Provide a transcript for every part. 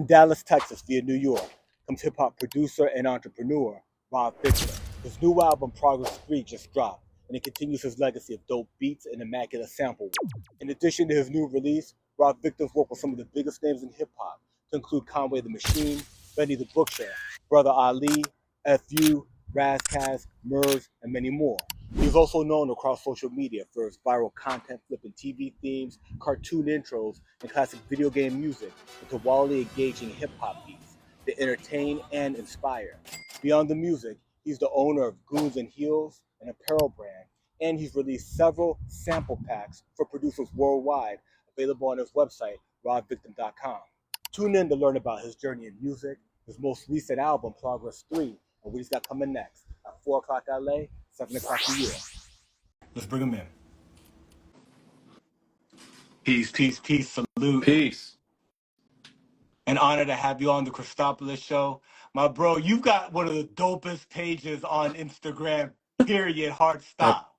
From Dallas, Texas, via New York, comes hip-hop producer and entrepreneur Rob Viktum. His new album, Progress 3, just dropped, and it continues his legacy of dope beats and immaculate sample work. In addition to his new release, Rob Viktum's worked with some of the biggest names in hip-hop, to include Conway the Machine, Benny the Butcher, Brother Ali, FU, Ras Kass, Murs, and many more. He is also known across social media for his viral content flipping TV themes, cartoon intros, and classic video game music into wildly engaging hip hop beats that entertain and inspire. Beyond the music, he's the owner of Goons and Heels, an apparel brand, and he's released several sample packs for producers worldwide, available on his website, robviktum.com. Tune in to learn about his journey in music, his most recent album, Progress 3, and what he's got coming next at 4 o'clock LA, 7 o'clock New York. Let's bring him in. Peace, peace, peace, salute. Peace. An honor to have you on the Cristopolis show. My bro, you've got one of the dopest pages on Instagram, period, hard I stop.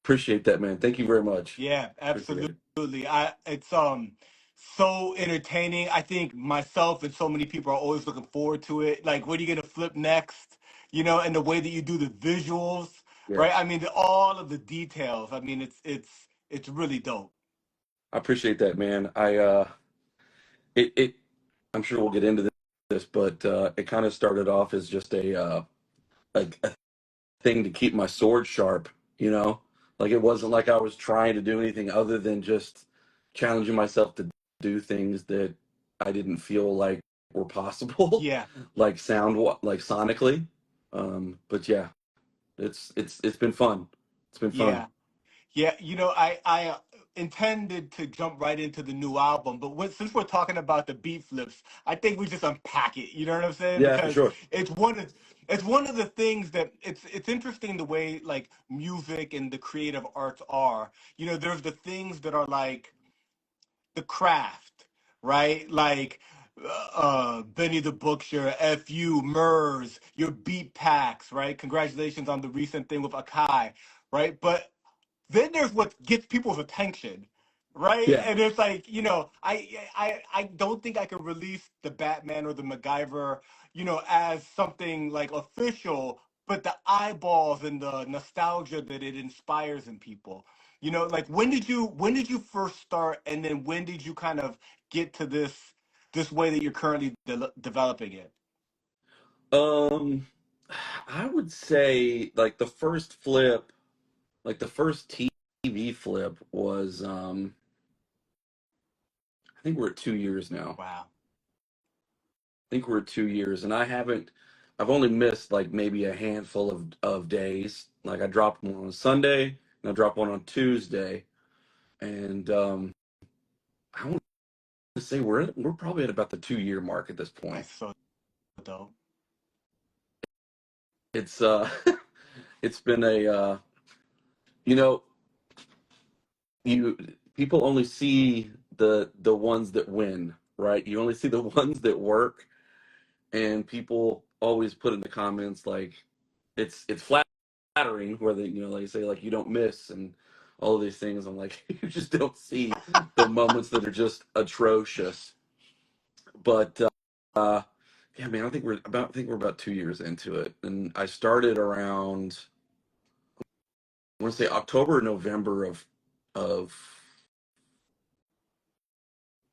appreciate that, man. Thank you very much. Yeah, Appreciate it. absolutely. It's so entertaining. I think myself and so many people are always looking forward to it. Like, what are you gonna flip next? And the way that you do the visuals, Yeah, right? I mean, all of the details. I mean, it's really dope. I appreciate that, man. It I'm sure we'll get into this, but it kind of started off as just a thing to keep my sword sharp, you know? Like it wasn't like I was trying to do anything other than just challenging myself to do things that I didn't feel like were possible, Yeah. like like sonically. But yeah, it's been fun. It's been fun. Yeah. Yeah, I intended to jump right into the new album, but since we're talking about the beat flips, I think we just unpack it. You know what I'm saying? Yeah, for Because sure. it's one of the things that it's interesting the way like music and the creative arts are. There's the things that are like the craft, right? Like Benny the Butcher, FU, Murs, your beat packs, right? Congratulations on the recent thing with Akai, right? But then there's what gets people's attention, right? Yeah. And it's like, I don't think I can release the Batman or the MacGyver, as something like official, but the eyeballs and the nostalgia that it inspires in people. Like when did you first start, and then when did you kind of get to this way that you're currently developing it? Um, I would say like the first TV flip was I think we're at 2 years now. Wow. I think we're at 2 years, and I've only missed like maybe a handful of days. Like I dropped one on Sunday and I dropped one on Tuesday, and I want to say we're probably at about the 2 year mark at this point. That's so dope. It's it's been you know you people only see the ones that win, right? You only see the ones that work, and people always put in the comments like it's flattering where they say like you don't miss and all of these things. I'm like you just don't see the moments that are just atrocious. But yeah, man, I think we're about 2 years into it, and I started around I want to say October or November of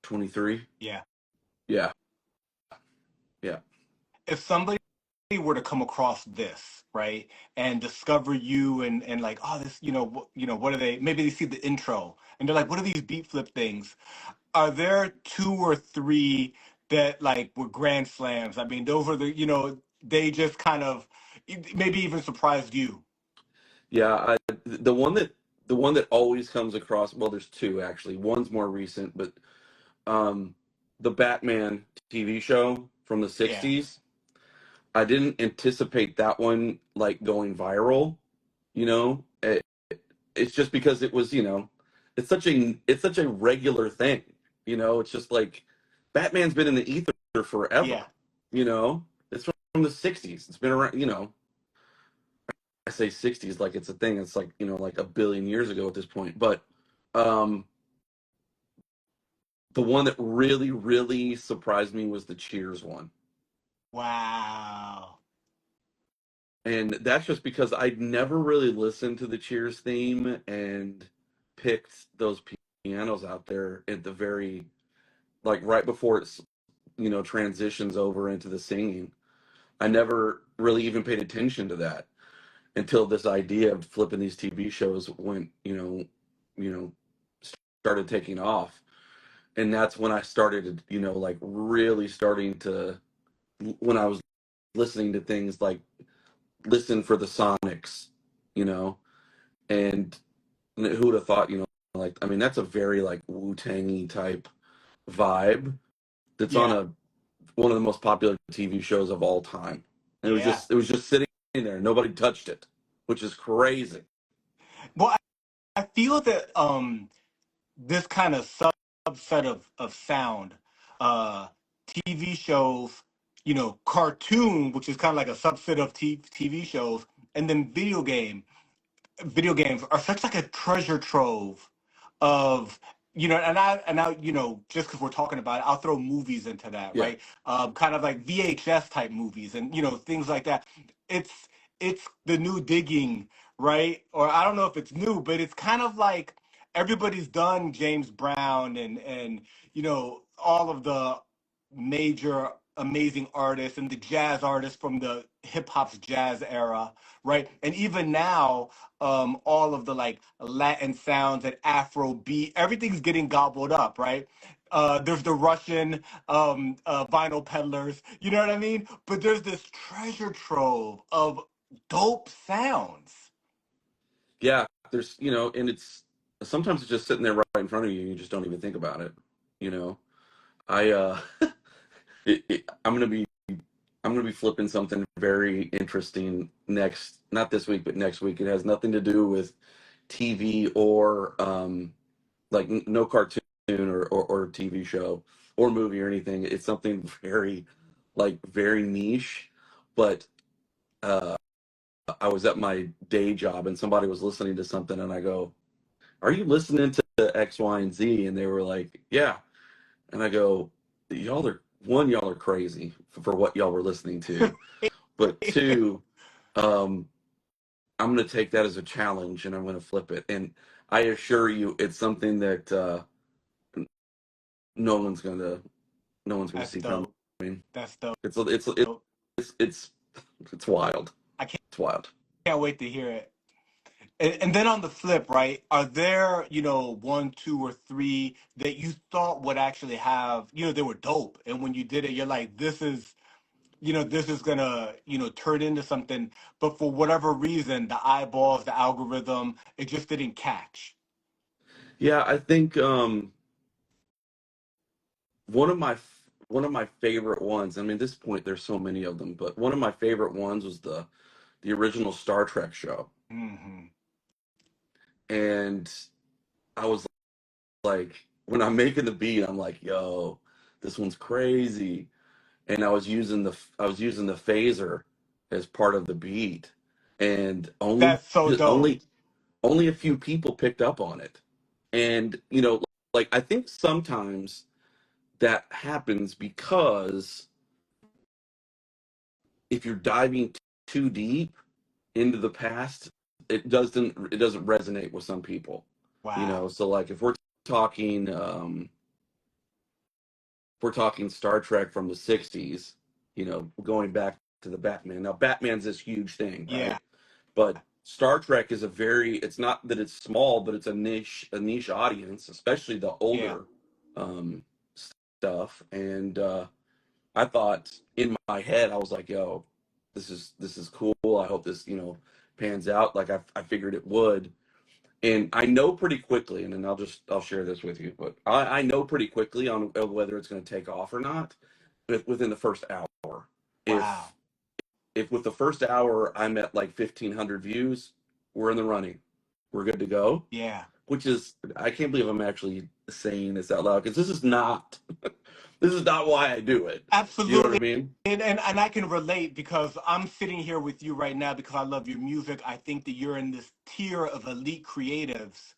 23. Yeah. Yeah, yeah. If somebody were to come across this, right, and discover you and like, oh, this, what are they? Maybe they see the intro and they're like, what are these beat flip things? Are there two or three that like were grand slams? I mean, those are they just kind of maybe even surprised you. Yeah, the one that always comes across. Well, there's two actually. One's more recent, but um, the Batman TV show from the Yeah, '60s. I didn't anticipate that one like going viral. You know, it's just because it was it's such a regular thing. It's just like Batman's been in the ether forever. yeah, It's from the '60s. It's been around. I say '60s like it's a thing. It's like like a billion years ago at this point. But um, The one that really, really surprised me was the Cheers one. Wow. And that's just because I'd never really listened to the Cheers theme and picked those pianos out there at the very, like right before it's, transitions over into the singing. I never really even paid attention to that until this idea of flipping these TV shows went, you know, started taking off. And that's when I started, like really starting to, when I was listening to things like listen for the Sonics, you know, and who would have thought, like, I mean, that's a very like Wu-Tangy type vibe that's on Yeah. one of the most popular TV shows of all time. And Yeah. it was just sitting there. Nobody touched it, which is crazy. Well, I feel that this kind of subset of sound, uh, TV shows, cartoon, which is kind of like a subset of TV shows, and then video games are such like a treasure trove of and I just because we're talking about it, I'll throw movies into that, Yeah. right? Kind of like VHS type movies and things like that. It's the new digging, right? Or I don't know if it's new, but it's kind of like everybody's done James Brown and all of the major amazing artists and the jazz artists from the hip hop's jazz era, right? And even now, all of the like Latin sounds and Afro beat, everything's getting gobbled up, right? There's the Russian vinyl peddlers, you know what I mean? But there's this treasure trove of dope sounds. Yeah. There's, and it's sometimes it's just sitting there right in front of you. And you just don't even think about it. You know, I, I'm going to be flipping something very interesting next, not this week, but next week. It has nothing to do with TV or like no cartoon or TV show or movie or anything. It's something very like very niche. But uh, I was at my day job and somebody was listening to something, and I go, "Are you listening to X, Y, and Z?" And they were like, "Yeah." And I go, y'all are crazy for what y'all were listening to. But two, um, I'm going to take that as a challenge and I'm going to flip it. And I assure you, it's something that no one's going to no one's going to That's see coming. dope. That's dope. It's it's wild. I can't, It's wild. can't wait to hear it. And then on the flip, right? Are there, one, two, or three that you thought would actually have, they were dope, and when you did it, you're like, this is gonna, turn into something, but for whatever reason, the eyeballs, the algorithm, it just didn't catch. Yeah, I think one of my one of my favorite ones. I mean, at this point, there's so many of them, but one of my favorite ones was the original Star Trek show, Hmm. and I was like, when I'm making the beat, I'm like, yo, this one's crazy. And I was using the phaser as part of the beat, and That's so dope. only a few people picked up on it. And like I think sometimes that happens because if you're diving too deep into the past, it doesn't resonate with some people. Wow. So like if talking we're talking Star Trek from the 60s, going back to the Batman. Now, Batman's this huge thing, Yeah. right? But Star Trek is it's not that it's small, but it's a niche audience, especially the Yeah. older stuff. And I thought in my head, I was like, yo, this is cool. I hope this, pans out like I figured it would. And I know pretty quickly, and then I'll share this with you, but I know pretty quickly on whether it's going to take off or not within the first hour. Wow. If with the first hour I'm at like 1,500 views, we're in the running, we're good to go. Yeah. Which is, I can't believe I'm actually saying this out loud because this is not why I do it. You know what I Absolutely. mean? And I can relate because I'm sitting here with you right now because I love your music. I think that you're in this tier of elite creatives,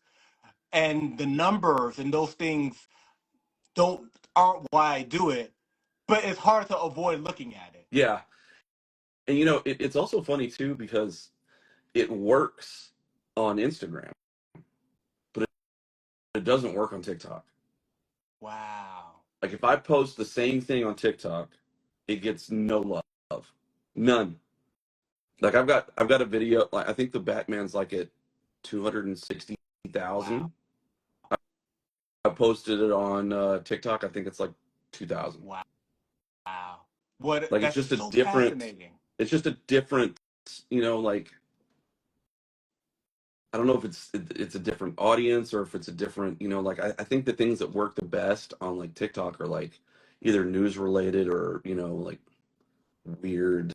and the numbers and those things aren't why I do it, but it's hard to avoid looking at it. Yeah. And it's also funny too because it works on Instagram, but it doesn't work on TikTok. Wow. Like if I post the same thing on TikTok, it gets no love. None. Like I've got a video, like I think the Batman's like at Wow. 260,000. I posted it on TikTok. I think it's like 2,000. Wow. What? Like That's so fascinating. it's just a different, like I don't know if it's a different audience or if it's a different, like I think the things that work the best on like TikTok are like either news related or, like weird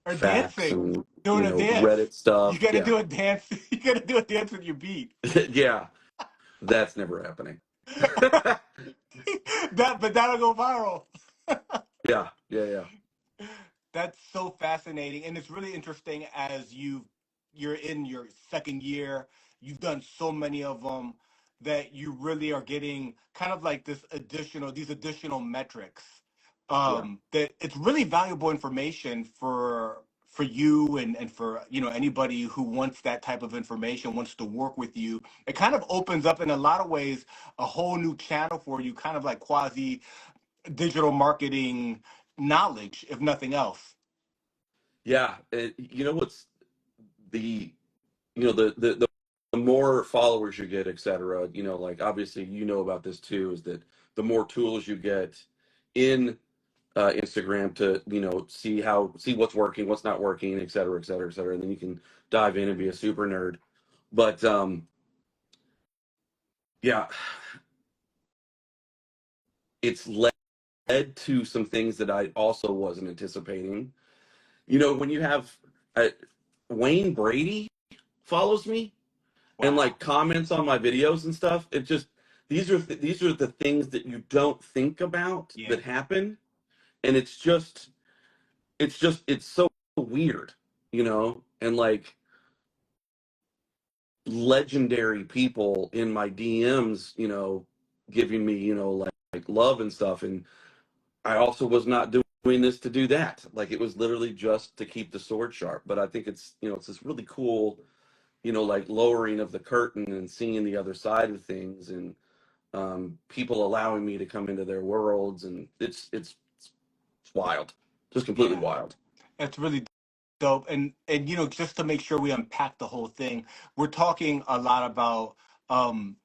Or facts dancing, and, doing a dance. Reddit You stuff. got to Yeah. do a dance. You got to do a dance with your beat. Yeah. That's never happening. But that'll go viral. Yeah. Yeah. Yeah. That's so fascinating, and it's really interesting as you're in your second year. You've done so many of them that you really are getting kind of like these additional metrics. Yeah. That it's really valuable information for you and for anybody who wants that type of information, wants to work with you. It kind of opens up in a lot of ways a whole new channel for you, kind of like quasi digital marketing knowledge, if nothing else. Yeah. What's the, the more followers you get, et cetera, like obviously, about this too, is that the more tools you get in Instagram to, see what's working, what's not working, et cetera, et cetera, et cetera. And then you can dive in and be a super nerd. But yeah, it's led to some things that I also wasn't anticipating. When you have Wayne Brady follows me and Wow. like comments on my videos and stuff, it just these are the things that you don't think about Yeah. that happen, and it's so weird, and like legendary people in my DMs, giving me, like love and stuff. And I also was not doing this to do that. Like it was literally just to keep the sword sharp. But I think it's this really cool, like lowering of the curtain and seeing the other side of things and people allowing me to come into their worlds. And it's wild, just completely Yeah. wild. That's really dope. And just to make sure we unpack the whole thing, we're talking a lot about um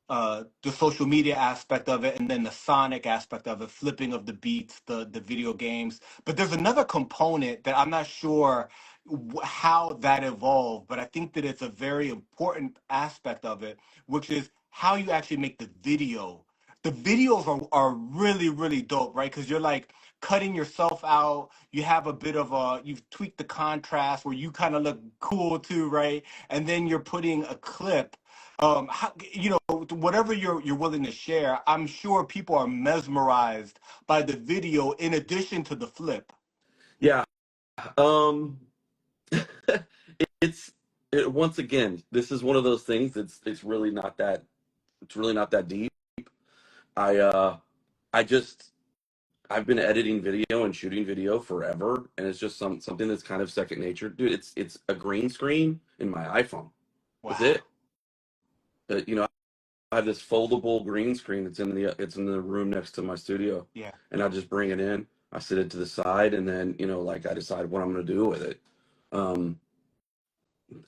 the social media aspect of it and then the sonic aspect of it, flipping of the beats, the video games. But there's another component that I'm not sure how that evolved, but I think that it's a very important aspect of it, which is how you actually make the video. The videos are really, really dope, right? Because you're like cutting yourself out. You have a bit of you've tweaked the contrast where you kind of look cool too, right? And then you're putting a clip. Whatever you're willing to share, I'm sure people are mesmerized by the video in addition to the flip. Yeah. Um, it's once again, this is one of those things it's really not that deep. I uh I just I've been editing video and shooting video forever, and it's just something that's kind of second nature. Dude, it's a green screen in my iPhone. That's Wow. it. I have this foldable green screen that's it's in the room next to my studio, Yeah. and I just bring it in. I sit it to the side, and then like I decide what I'm going to do with it. Um,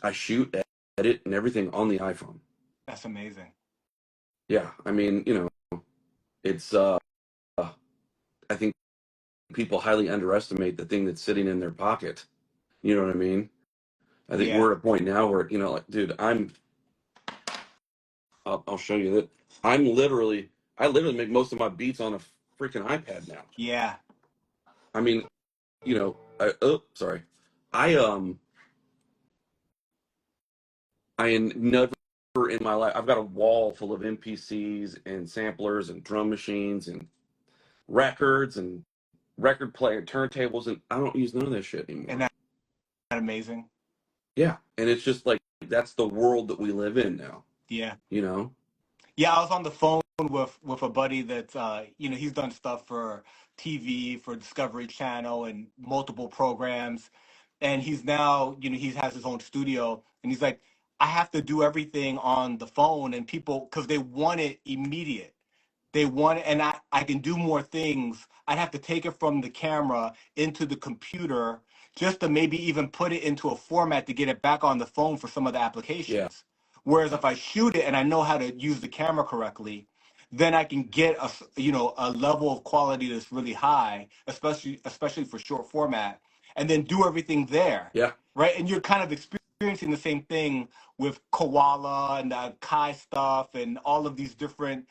I shoot, edit, and everything on the iPhone. That's amazing. Yeah, I mean, it's I think people highly underestimate the thing that's sitting in their pocket. You know what I mean? I think Yeah. we're at a point now where, like, dude, I'll show you that. I literally make most of my beats on a freaking iPad now. Yeah. I mean, sorry. I, I never in my life, I've got a wall full of MPCs and samplers and drum machines and records and record player turntables, and I don't use none of that shit And anymore. that amazing. Yeah, and it's just like that's the world that we live in now. Yeah. You know? Yeah, I was on the phone with a buddy that's he's done stuff for TV, for Discovery Channel, and multiple programs, and he's now he has his own studio, and he's like, I have to do everything on the phone, and people, because they want it immediate. They want it, and I can do more things. I'd have to take it from the camera into the computer just to maybe even put it into a format to get it back on the phone for some of the Yeah. applications. Whereas if I shoot it and I know how to use the camera correctly, then I can get a level of quality that's really high, especially for short format, and then do everything there, Yeah. right? And you're kind of experiencing the same thing with Koala and the Kai stuff and all of these different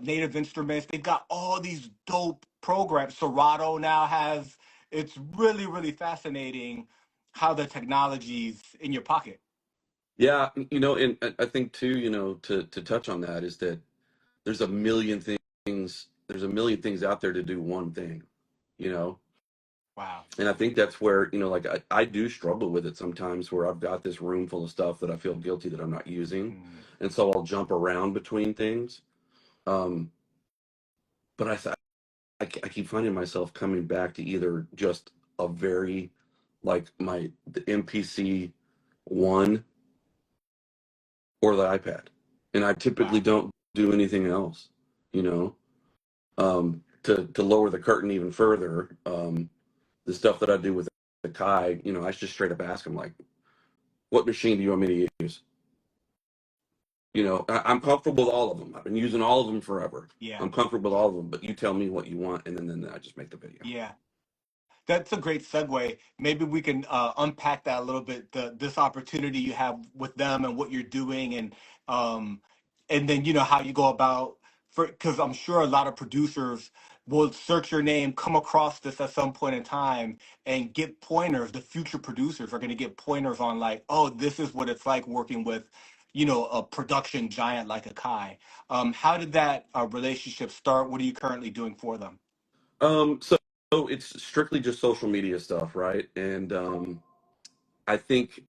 native instruments. They've got all these dope programs. Serato now has. It's really, really fascinating how the technology's in your pocket. Yeah. And I think too, to touch on that is that there's a million things, out there to do one thing, you know? Wow. And I think that's where, like I do struggle with it sometimes where I've got this room full of stuff that I feel guilty that I'm not using. Mm. And so I'll jump around between things. Um, but I keep finding myself coming back to either just a very, like the MPC one or the iPad. And I typically Wow. don't do anything else, you know? To lower the curtain even further, the stuff that I do with the Kai, I just straight up ask him like, what machine do you want me to use? I'm comfortable with all of them. I've been using all of them forever. Yeah. I'm comfortable with all of them, but you tell me what you want, and then I just make the video. Yeah. That's a great segue. Maybe we can unpack that a little bit. This opportunity you have with them and what you're doing, um, and then how you go about, for because I'm sure a lot of producers will search your name, come across this at some point in time, and get pointers. The future producers are going to get pointers on like, oh, this is what it's like working with, a production giant like Akai. How did that relationship start? What are you currently doing for them? So it's strictly just social media stuff, right? And I think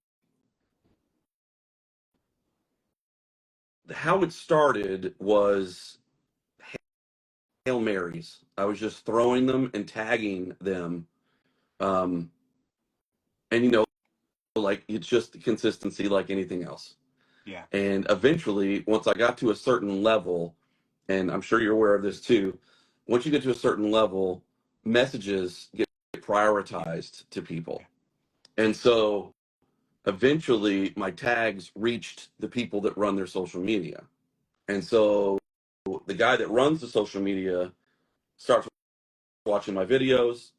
how it started was Hail Marys. I was just throwing them and tagging them. Um, and like it's just consistency like anything else. Yeah. And eventually, once I got to a certain level, and I'm sure you're aware of this too, once you get to a certain level, messages get prioritized to people. Yeah. And so eventually my tags reached the people that run their social media. And so the guy that runs the social media starts watching my videos.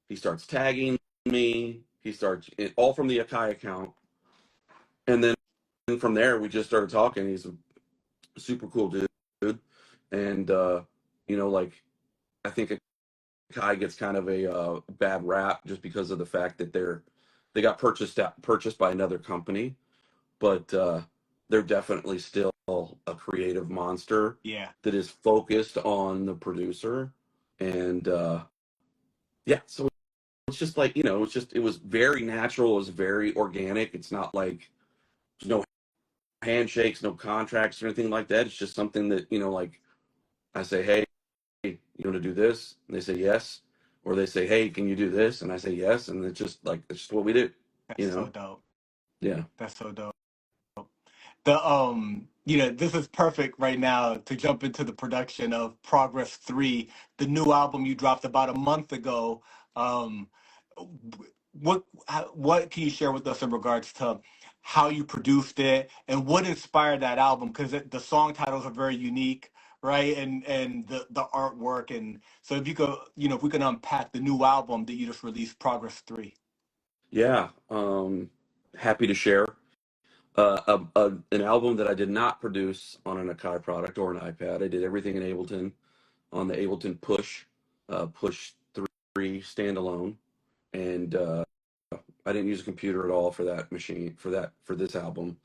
He starts tagging me. He starts all from the Akai account. And then from there, we just started talking. He's a super cool dude. And, like, I think Akai gets kind of a bad rap just because of the fact that they got purchased by another company, but they're definitely still a creative monster Yeah. that is focused on the producer. And yeah, so it's just like, it was very natural. It was very organic. It's not like there's no handshakes, no contracts or anything like that. It's just something that, like I say, hey, you want to do this? And they say yes. Or they say, hey, can you do this? And I say yes. And it's just like, it's just what we do, That's you so know? dope. Yeah. That's so dope. This is perfect right now to jump into the production of Progress 3, the new album you dropped about a month ago. Um, what can you share with us in regards to how you produced it and what inspired that album? Because the song titles are very unique, right? And the artwork. And so if you could, if we can unpack the new album that you just released, Progress 3. Yeah. Happy to share. An album that I did not produce on an Akai product or an iPad. I did everything in Ableton on the Ableton Push 3 standalone. And I didn't use a computer at all for that machine, for this album,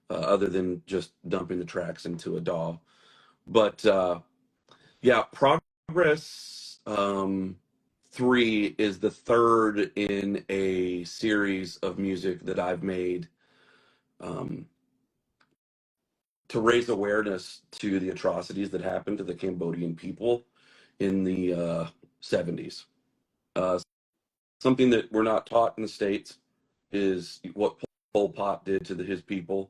other than just dumping the tracks into a DAW. But yeah, Progress 3 is the third in a series of music that I've made. Um, to raise awareness to the atrocities that happened to the Cambodian people in the 70s. Uh, Something that we're not taught in the States is what Pol Pot did to his people.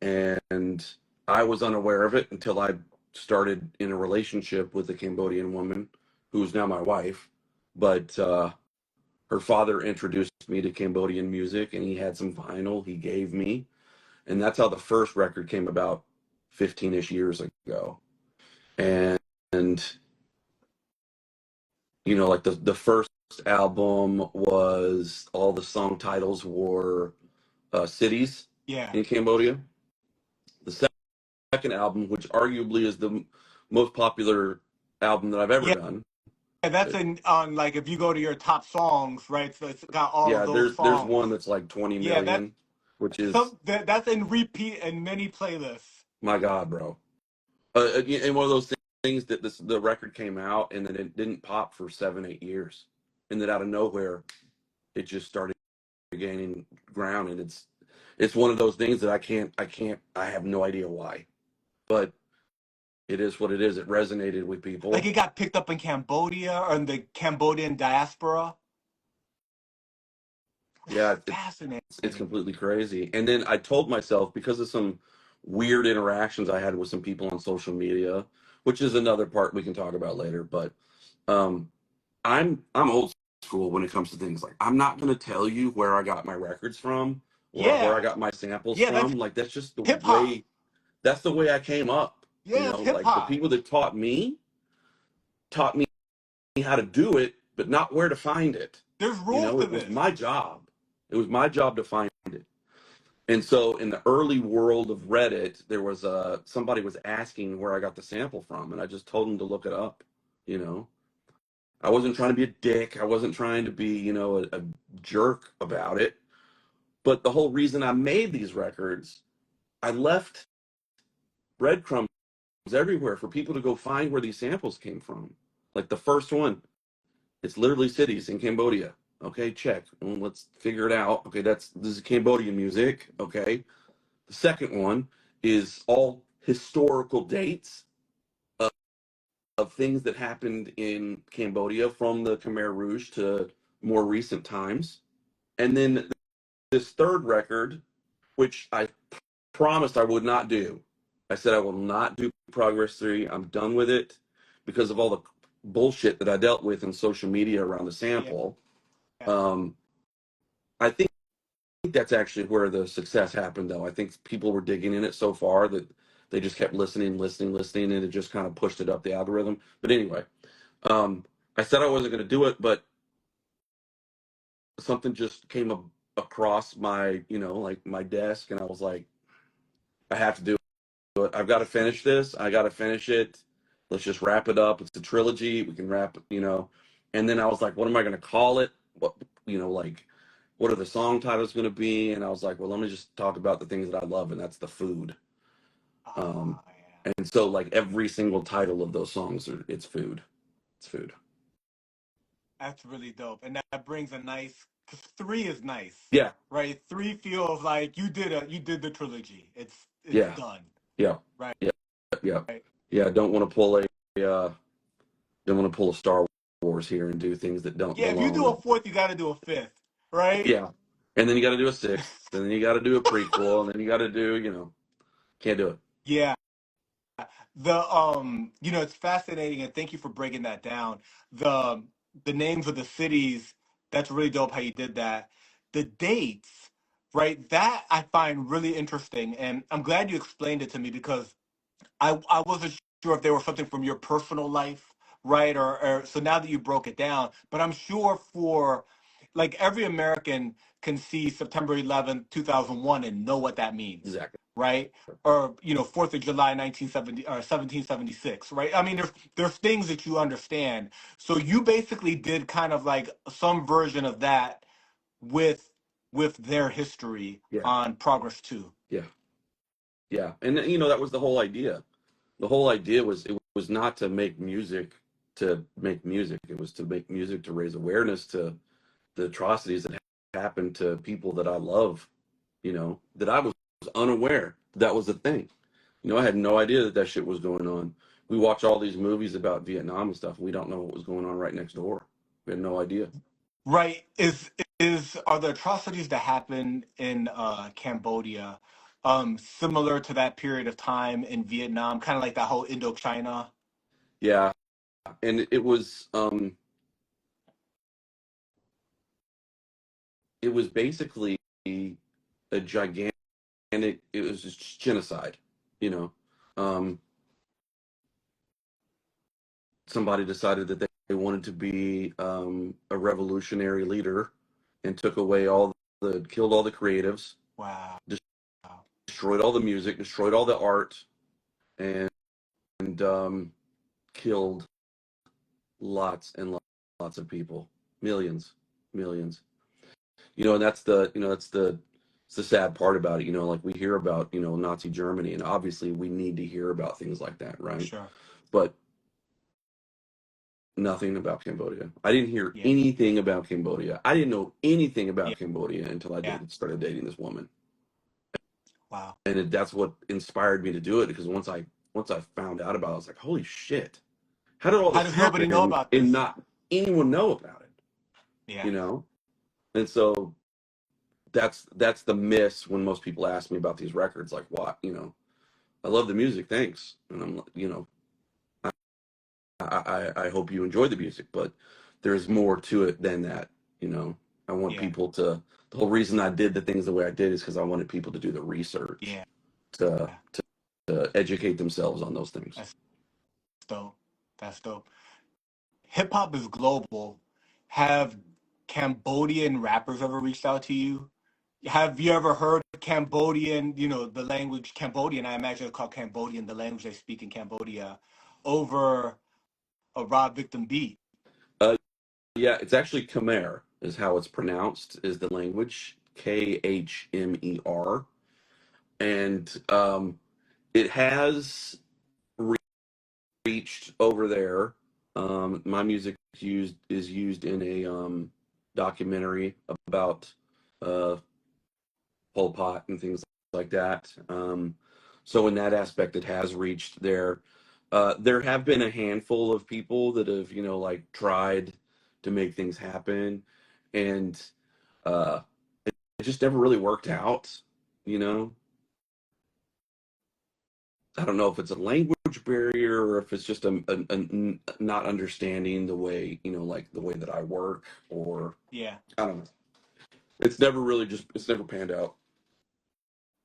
And I was unaware of it until I started in a relationship with a Cambodian woman who's now my wife. But her father introduced me to Cambodian music, and he had some vinyl he gave me. And that's how the first record came about 15-ish years ago. And you know, like the first album was, all the song titles were cities Yeah. in Cambodia. The second album, which arguably is the most popular album that I've ever Yeah. done. That's in on like if you go to your top songs, right? So it's got all of Yeah, those there's songs. one that's like 20 Yeah, million, which is, that's in repeat in many playlists. my God, bro. And one of those things that the record came out and then it didn't pop for 7-8 years, and then out of nowhere it just started gaining ground, and it's one of those things that I have no idea why, but it is what it is. It resonated with Like people. it got picked up in Cambodia or in the Cambodian diaspora. Yeah, it's Fascinating. completely crazy. And then I told myself, because of some weird interactions I had with some people on social media, which is another part we can talk about later, but um I'm old school when it comes to things. Like, I'm not going to tell you where I got my records from or where I Yeah. got my samples Yeah, that's from. Like, that's just the hip hop. way, that's the way I came up. You Yeah, know, it's hip like the hop. people that taught me how to do it, but not where to find it. There's You rules know, to it was this. my job. It was my job to find it. And so in the early world of Reddit, there was somebody was asking where I got the sample from, and I just told him to look it up. You know, I wasn't trying to be a dick. I wasn't trying to be, you know, a jerk about it. But the whole reason I made these records, I left breadcrumbs everywhere for people to go find where these samples came from. Like the first one, it's literally cities in Cambodia. Okay, check. Well, let's figure it out. Okay, this is Cambodian music. Okay. The second one is all historical dates of things that happened in Cambodia from the Khmer Rouge to more recent times. And then this third record, which I promised I would not do. I said I will not do Progress 3. I'm done with it because of all the bullshit that I dealt with in social media around the Yeah. sample. Um, I think that's actually where the success happened, though. I think people were digging in it so far that they just kept listening, and it just kind of pushed it up the algorithm. But anyway, I said I wasn't going to do it, but something just came across my, you know, like my desk, and I was like, I have to do it. I've got to finish this. I got to finish it. Let's just wrap it up. It's a trilogy. We can wrap it, you know. And then I was like, what am I going to call it? What, you know, like, what are the song titles going to be? And I was like, well, let me just talk about the things that I love, and that's the food. Um, Yeah. and so, like, every single title of those songs, it's food. It's food. That's really dope. And that brings a nice, cause three is nice, Yeah, right? Three feels like you did the trilogy. It's yeah, done, yeah, right? yeah, yeah, yeah. Don't want to pull don't want to pull a Star Wars here and do things that don't Yeah, if you do belong. a fourth, you got to do a fifth, right? Yeah. And then you got to do a sixth, and then you got to do a prequel, and then you got to do, you know, can't do it. Yeah. It's fascinating, and thank you for breaking that down. The the names of the cities, that's really dope how you did that. The dates, right? That I find really interesting, and I'm glad you explained it to me because I wasn't sure if there was something from your personal life, right? Or so now that you broke it down, but I'm sure for like every American can see September 11th, 2001 and know what that means, Exactly. right? Or 4th of July 1970 or 1776, right? I mean, there's things that you understand. So you basically did kind of like some version of that with with their history Yeah. on Progress 2. Yeah. Yeah. And, you know, that was the whole idea. The whole idea was, it was not to make music to make music. It was to make music to raise awareness to the atrocities that happened to people that I love, you know, that I was unaware that was a thing. I had no idea that shit was going on. We watch all these movies about Vietnam and stuff. And we don't know what was going on right next door. We had no idea. Right. Are the atrocities that happen in Cambodia similar to that period of time in Vietnam, kind of like that whole Indochina? Yeah, and it was basically a gigantic. It was just genocide. You know, um, somebody decided that they wanted to be a revolutionary leader, and took away killed all the creatives, Wow. Wow. destroyed all the music, destroyed all the art, and killed lots and lots of people, millions, millions. And that's the it's the sad part about it. Like we hear about Nazi Germany, and obviously we need to hear about things like that, right? Sure. But nothing about Cambodia. I didn't hear Yeah. anything about Cambodia. I didn't know anything Yeah. about Cambodia until I Yeah. started dating this woman, Wow. and that's what inspired me to do it. Because once I found out about it, I was like, holy shit, how did all How this does nobody know happen about and this? not anyone know about it? Yeah. You know, and so that's the miss when most people ask me about these records. Like, what? I love the music, thanks, and I'm, I hope you enjoy the music, but there's more to it than that. I want Yeah. people to. The whole reason I did the things the way I did is because I wanted people to do the research Yeah. to to educate themselves on those things. That's dope. That's dope. Hip hop is global. Have Cambodian rappers ever reached out to you? Have you ever heard Cambodian, the language Cambodian, I imagine it's called Cambodian, the language they speak in Cambodia, over a Rob Viktum beat? Uh, yeah, it's actually Khmer is how it's pronounced, is the language, Khmer, and it has reached over there. My music is used in a documentary about uh, Pol Pot and things like that. So in that aspect, it has reached there. There have been a handful of people that have, like tried to make things happen, and uh, it just never really worked out. You know, I don't know if it's a language barrier or if it's just not understanding the way, like the way that I work, or Yeah, I don't know. It's never panned out.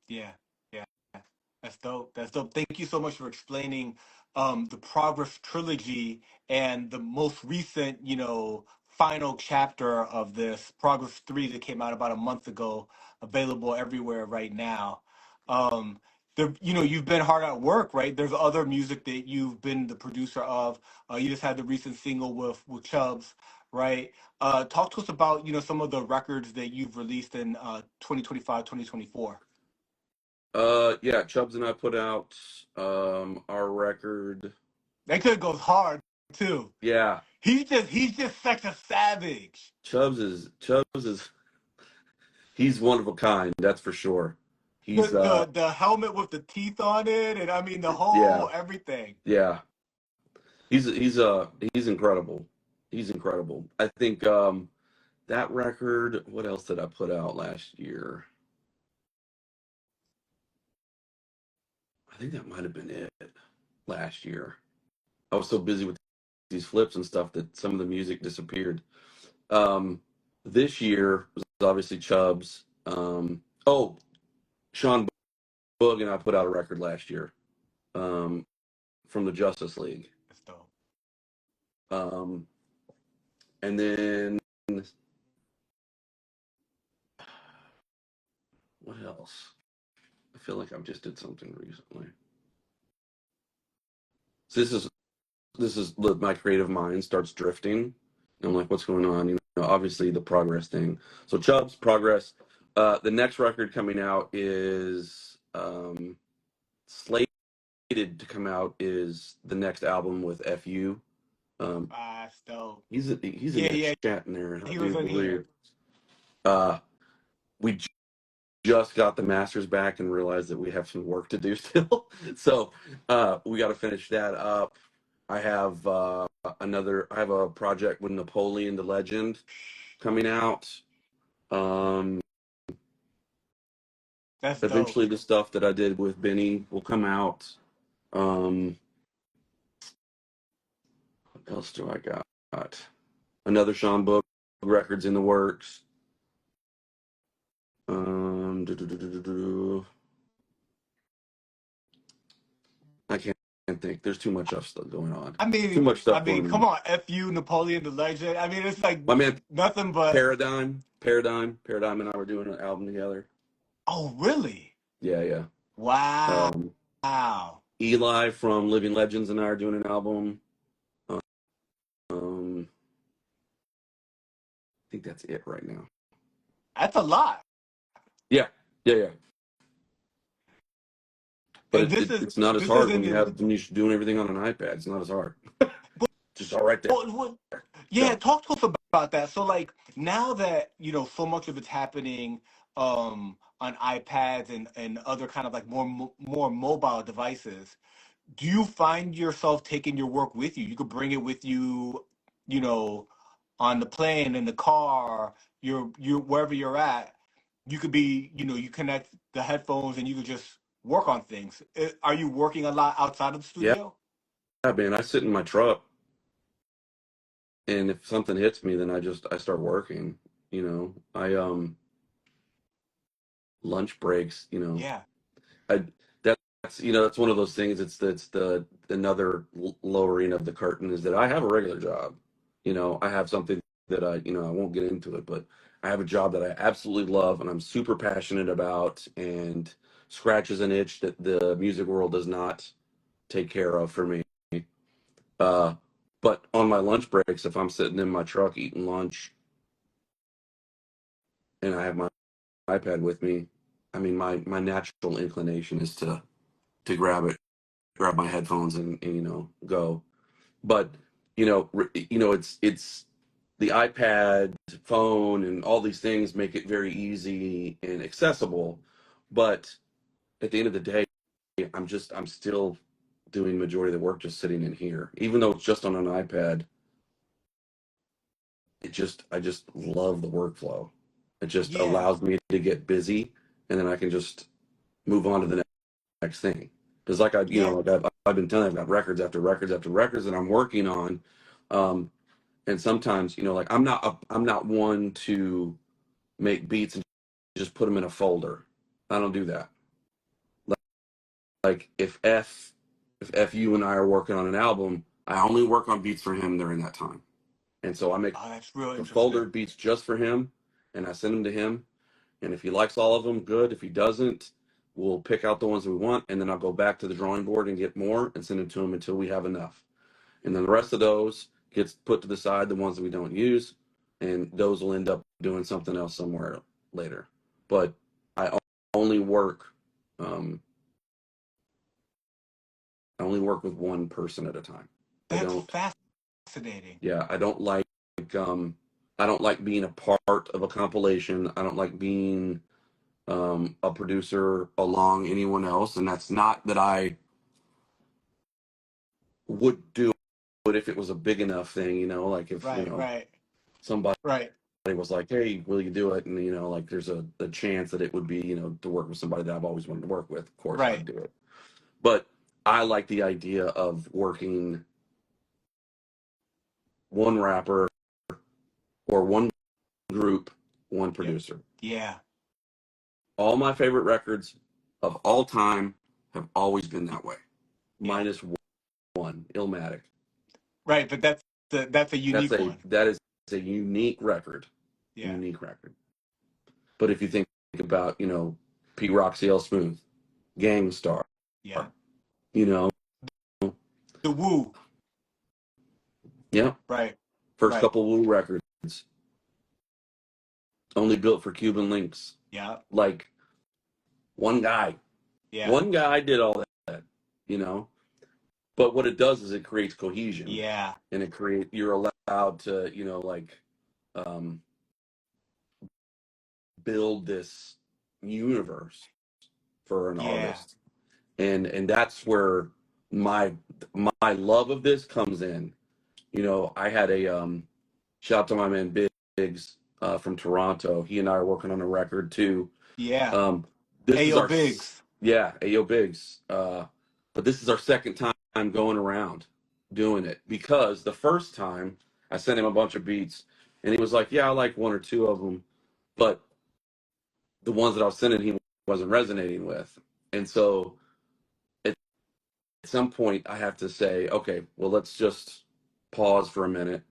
yeah, yeah. That's dope. That's dope. Thank you so much for explaining the Progress trilogy and the most recent, final chapter of this, Progress 3, that came out about a month ago, available everywhere right now. Um, you've been hard at work, right? There's other music that you've been the producer of. You just had the recent single with Chubbs, right? Talk to us about, some of the records that you've released in 2025, 2024. Yeah, Chubbs and I put out our record. That kid goes hard too. Yeah, He's just such a savage. Chubbs is he's one of a kind, that's for sure. The He's the the helmet with the teeth on it, and I mean the yeah, whole everything. yeah. He's incredible. He's incredible. I think that record, what else did I put out last year? I think that might have been it last year. I was so busy with these flips and stuff that some of the music disappeared. Um, this year was obviously Chubbs. Oh, Sean Boog and I put out a record last year um, from the Justice League. That's dope. Um, and then what else? I feel like I just did something recently. So this is my creative mind starts drifting. And I'm like, what's going on? Obviously the progress thing. So Chubbs, progress. The next record coming out is slated to come out is the next album with FU. Um, That's dope. he's in Yeah, that yeah. chat in there, He was dude. in Believe. here. Uh, we just got the masters back and realized that we have some work to do still. So we got to finish that up. I have I have a project with Napoleon the Legend coming out. That's dope. Eventually the stuff that I did with Benny will come out. What else do I got? Another Sean Book records in the works. I can't think. There's too much stuff going on. Too much stuff going Come on. on, F.U. Napoleon the Legend. I mean, it's like My man nothing but. Paradigm, and I were doing an album together. Oh, really? Yeah. Wow. Wow. Eli from Living Legends and I are doing an album. I think that's it right now. That's a lot. Yeah. But And it's not as hard when you're doing everything on an iPad. It's not as hard. Just all right there. Yeah, talk to us about that. So, like, now that so much of it's happening on iPads and other kind of like more mobile devices, do you find yourself taking your work with you? You could bring it with you, you know, on the plane, in the car, you wherever you're at. You could be, you connect the headphones and you could just work on things. Are you working a lot outside of the studio? Yeah, man. I sit in my truck, and if something hits me, then I start working. I lunch breaks. Yeah. I that's one of those things. It's the another lowering of the curtain is that I have a regular job. I have something that I won't get into it, but I have a job that I absolutely love and I'm super passionate about, and scratches an itch that the music world does not take care of for me. Uh, but on my lunch breaks, if I'm sitting in my truck eating lunch and I have my iPad with me, I mean my natural inclination is to grab my headphones and go. But it's the iPad, phone, and all these things make it very easy and accessible. But at the end of the day, I'm still doing majority of the work just sitting in here, even though it's just on an iPad. I just love the workflow. It just Yeah. allows me to get busy, and then I can just move on to the next thing. Because Yeah. I've been telling you, I've got records after records after records that I'm working on. And sometimes, like I'm not one to make beats and just put them in a folder. I don't do that. Like if you and I are working on an album, I only work on beats for him during that time. And so I make Oh, that's real a interesting. folder beats just for him, and I send them to him. And if he likes all of them, good. If he doesn't, we'll pick out the ones we want, and then I'll go back to the drawing board and get more and send them to him until we have enough. And then the rest of those gets put to the side, the ones that we don't use, and those will end up doing something else somewhere later. But I only work um, I only work with one person at a time. I That's don't fascinating. Yeah, I don't like being a part of a compilation. I don't like being a producer along anyone else, and that's not that I would do it if it was a big enough thing, like if Right. somebody Right. was like, hey, will you do it? And like there's a chance that it would be to work with somebody that I've always wanted to work with. Of course I'd Right. do it. But I like the idea of working one rapper or one group, one producer. Yeah. All my favorite records of all time have always been that way, Yeah. minus one, Illmatic. Right, but that's a unique one. That is a unique record. Yeah. Unique record. But if you think about, Pete Rock, CL Smooth, Gangstar, Yeah. you know, The Woo. yeah, Right. first Right. couple Woo records, only built for Cuban links. Yeah. Like one guy Yeah. did all that, you know. But what it does is it creates cohesion, Yeah. and you're allowed to, um, build this universe for an Yeah. artist, and that's where my my love of this comes in. You know, I had a shout out to my man Biggs from Toronto. He and I are working on a record too. Yeah. Um, this is Ayo our Biggs. yeah, Ayo Biggs. But this is our second time going around doing it, because the first time I sent him a bunch of beats and he was like, "Yeah, I like one or two of them," but the ones that I was sending he wasn't resonating with, and so at some point I have to say, "Okay, well, let's just pause for a minute."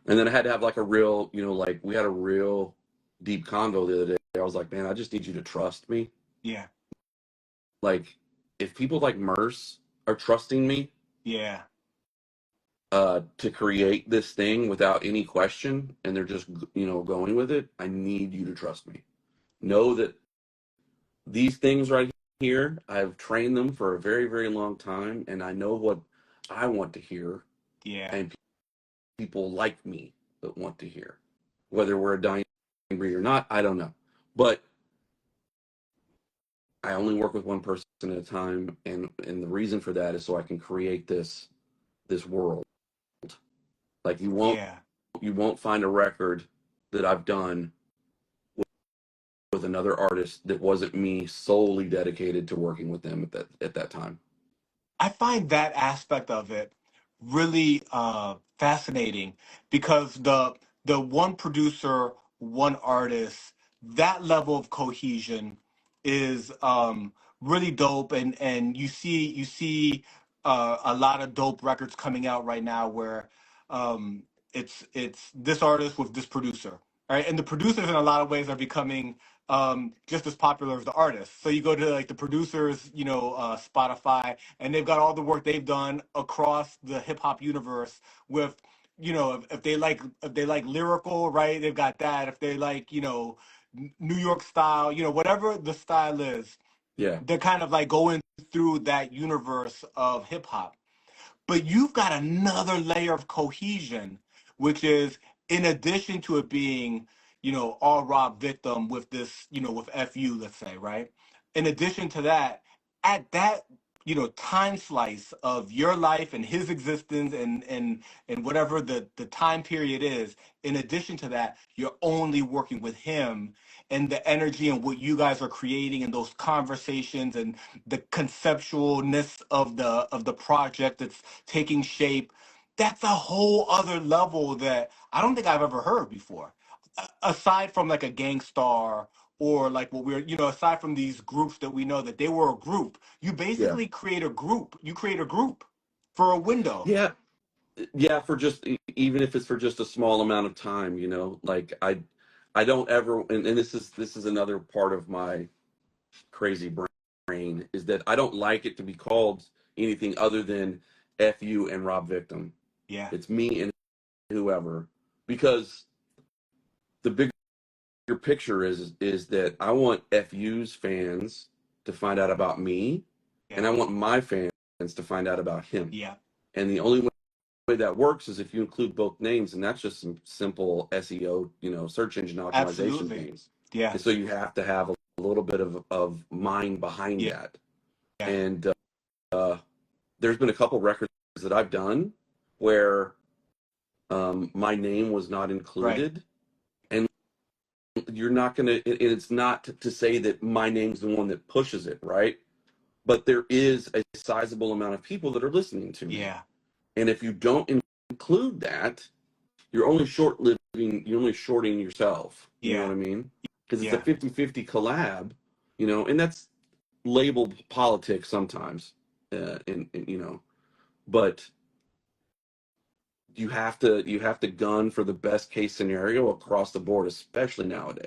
And then I had to have like a real, you know, like we had a real deep convo the other day. I was like, "Man, I just need you to trust me." Yeah. Like, if people like Murs are trusting me Yeah. to create this thing without any question, and they're just, you know, going with it, I need you to trust me. Know that these things right here, I've trained them for a very, very long time, and I know what I want to hear, Yeah. and people like me that want to hear. Whether we're a dying breed or not, I don't know. But I only work with one person at a time, and the reason for that is so I can create this world. Like, Yeah. you won't find a record that I've done with another artist that wasn't me solely dedicated to working with them at that time. I find that aspect of it really fascinating because the one producer, one artist, that level of cohesion is really dope, and you see a lot of dope records coming out right now where it's this artist with this producer, right? And the producers in a lot of ways are becoming just as popular as the artists. So you go to like the producers, Spotify, and they've got all the work they've done across the hip hop universe with, if they like lyrical, right? They've got that. If they like, New York style, whatever the style is, Yeah, they're kind of like going through that universe of hip hop. But you've got another layer of cohesion, which is in addition to it being, all Rob Victim with this, with FU, let's say, right? In addition to that, at that, time slice of your life and his existence and whatever the time period is, in addition to that, you're only working with him and the energy and what you guys are creating and those conversations and the conceptualness of the project that's taking shape. That's a whole other level that I don't think I've ever heard before. Aside from like a Gangstar or like what aside from these groups that we know that they were a group, you yeah, basically create a group. You create a group for a window. yeah, yeah. For just even if it's for just a small amount of time, you know, like I don't ever, and this is another part of my crazy brain, is that I don't like it to be called anything other than FU and Rob Victim. Yeah, It's me and whoever, because the bigger picture is that I want FU's fans to find out about me, and yeah, I want my fans to find out about him. yeah. And the only way that works is if you include both names, and that's just some simple SEO, you know, search engine optimization Absolutely. things. Yeah, And so you have to have a little bit of mind behind yeah, that. yeah. And there's been a couple records that I've done where my name was not Right. included, and you're not gonna. It's not to say that my name's the one that pushes it, right? But there is a sizable amount of people that are listening to me, Yeah, and if you don't include that, you're only short living. You're only shorting yourself. You know yeah, what I mean? Because it's a yeah. 50-50 collab, you know, and that's labeled politics sometimes, and you know, but you have to gun for the best case scenario across the board,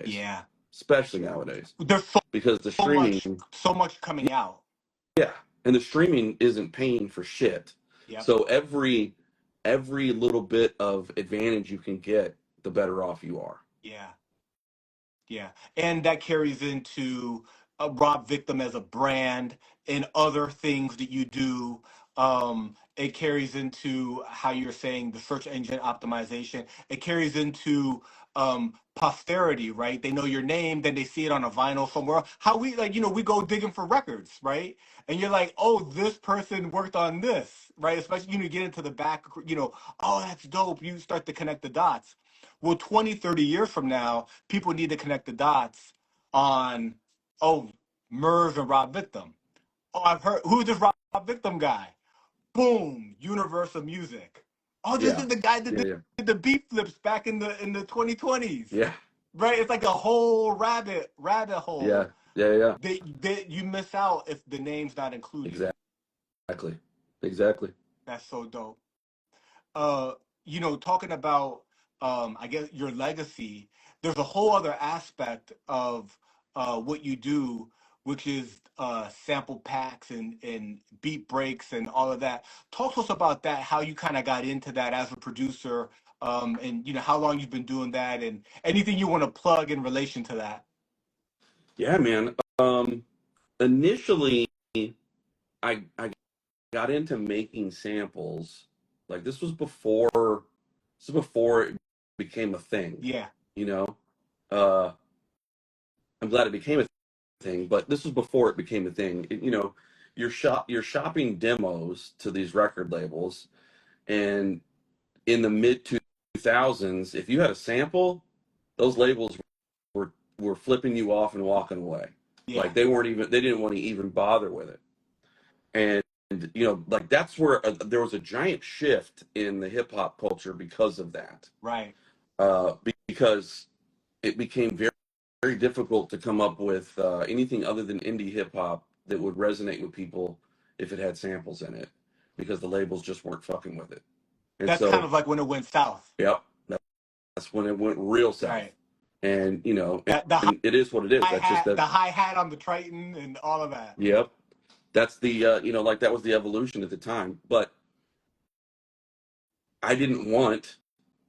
Yeah. especially nowadays, There's so because the so much streaming, so much coming out. yeah, and the streaming isn't paying for shit. Yep. So every little bit of advantage you can get, the better off you are. Yeah. Yeah, and that carries into Rob Victim as a brand and other things that you do. It carries into how you're saying the search engine optimization. It carries into posterity, right? They know your name, then they see it on a vinyl somewhere. How we like, we go digging for records, right? And you're like, oh, this person worked on this, right? Especially you get into the back, oh, that's dope. You start to connect the dots. Well, 20, 30 years from now, people need to connect the dots on, oh, Murs and Rob Viktum. Oh, I've heard, who's this Rob Viktum guy? Boom, universe of music. Oh, this Yeah. is the guy that Yeah. Yeah. did the beat flips back in the 2020s. Yeah. Right? It's like a whole rabbit Yeah. hole Yeah. Yeah. that you miss out if the name's not included. Exactly. Exactly. That's so dope. uh, talking about, I guess your legacy, there's a whole other aspect of what you do, which is sample packs and beat breaks and all of that. Talk to us about that, how you kind of got into that as a producer, and how long you've been doing that, and anything you want to plug in relation to that. Yeah, man. Initially, I got into making samples. Like this was before it became a thing. Yeah, You know, uh, I'm glad it became a thing, but this was before it became a thing. You're shopping demos to these record labels, and in the mid 2000s, if you had a sample, those labels were flipping you off and walking away. yeah, Like they didn't want to even bother with it. And like that's where there was a giant shift in the hip hop culture because of that. right. Because it became very, very difficult to come up with anything other than indie hip hop that would resonate with people if it had samples in it, because the labels just weren't fucking with it. And That's kind so, of like when it went south. yep, that's when it went real south. Right. And That the and it is what it is. That's just that. the hi hat on the Triton and all of that. Yep, that's the like that was the evolution at the time. But I didn't want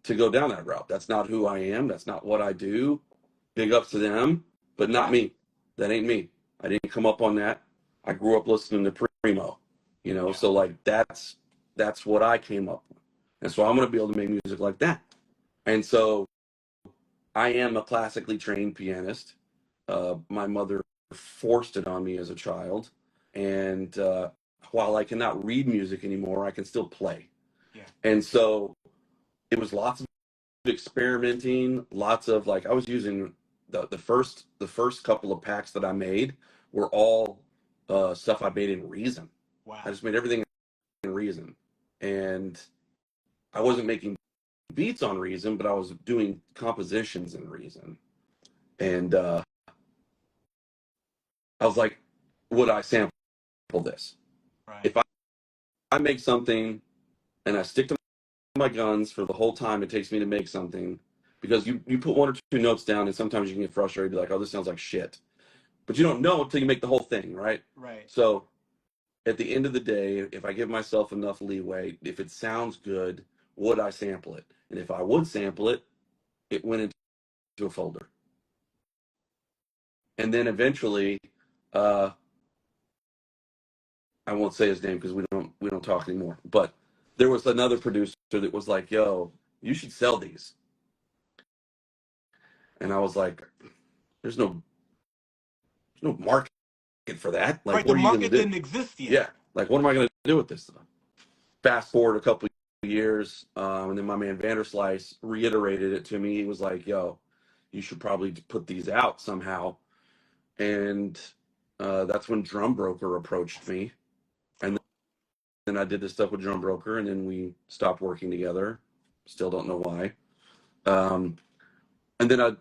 to go down that route. That's not who I am. That's not what I do. Big ups to them, but not Yeah. me. That ain't me. I didn't come up on that. I grew up listening to Primo, Yeah. so like that's what I came up with. And so I'm gonna be able to make music like that. And so I am a classically trained pianist. My mother forced it on me as a child, and while I cannot read music anymore, I can still play. Yeah. And so it was lots of experimenting, lots of like I was using the first couple of packs that I made were all stuff I made in Reason. Wow. I just made everything in Reason, and I wasn't making beats on Reason, but I was doing compositions in Reason. And I was like, would I sample this? Right. If I make something and I stick to my guns for the whole time it takes me to make something, because you put one or two notes down and sometimes you can get frustrated, be like, oh, this sounds like shit. But you don't know until you make the whole thing, right? Right. So at the end of the day, if I give myself enough leeway, if it sounds good, would I sample it? And if I would sample it, it went into a folder. And then eventually, I won't say his name because we don't talk anymore. But there was another producer that was like, "Yo, you should sell these." And I was like, "There's no market for that. Like, Right. The what are you gonna market do?" didn't exist yet. Yeah, like what am I gonna do with this stuff? Fast forward a couple of years, and then my man Vanderslice reiterated it to me. He was like, "Yo, you should probably put these out somehow." And that's when Drum Broker approached me, and then I did this stuff with Drum Broker, and then we stopped working together. Still don't know why. And then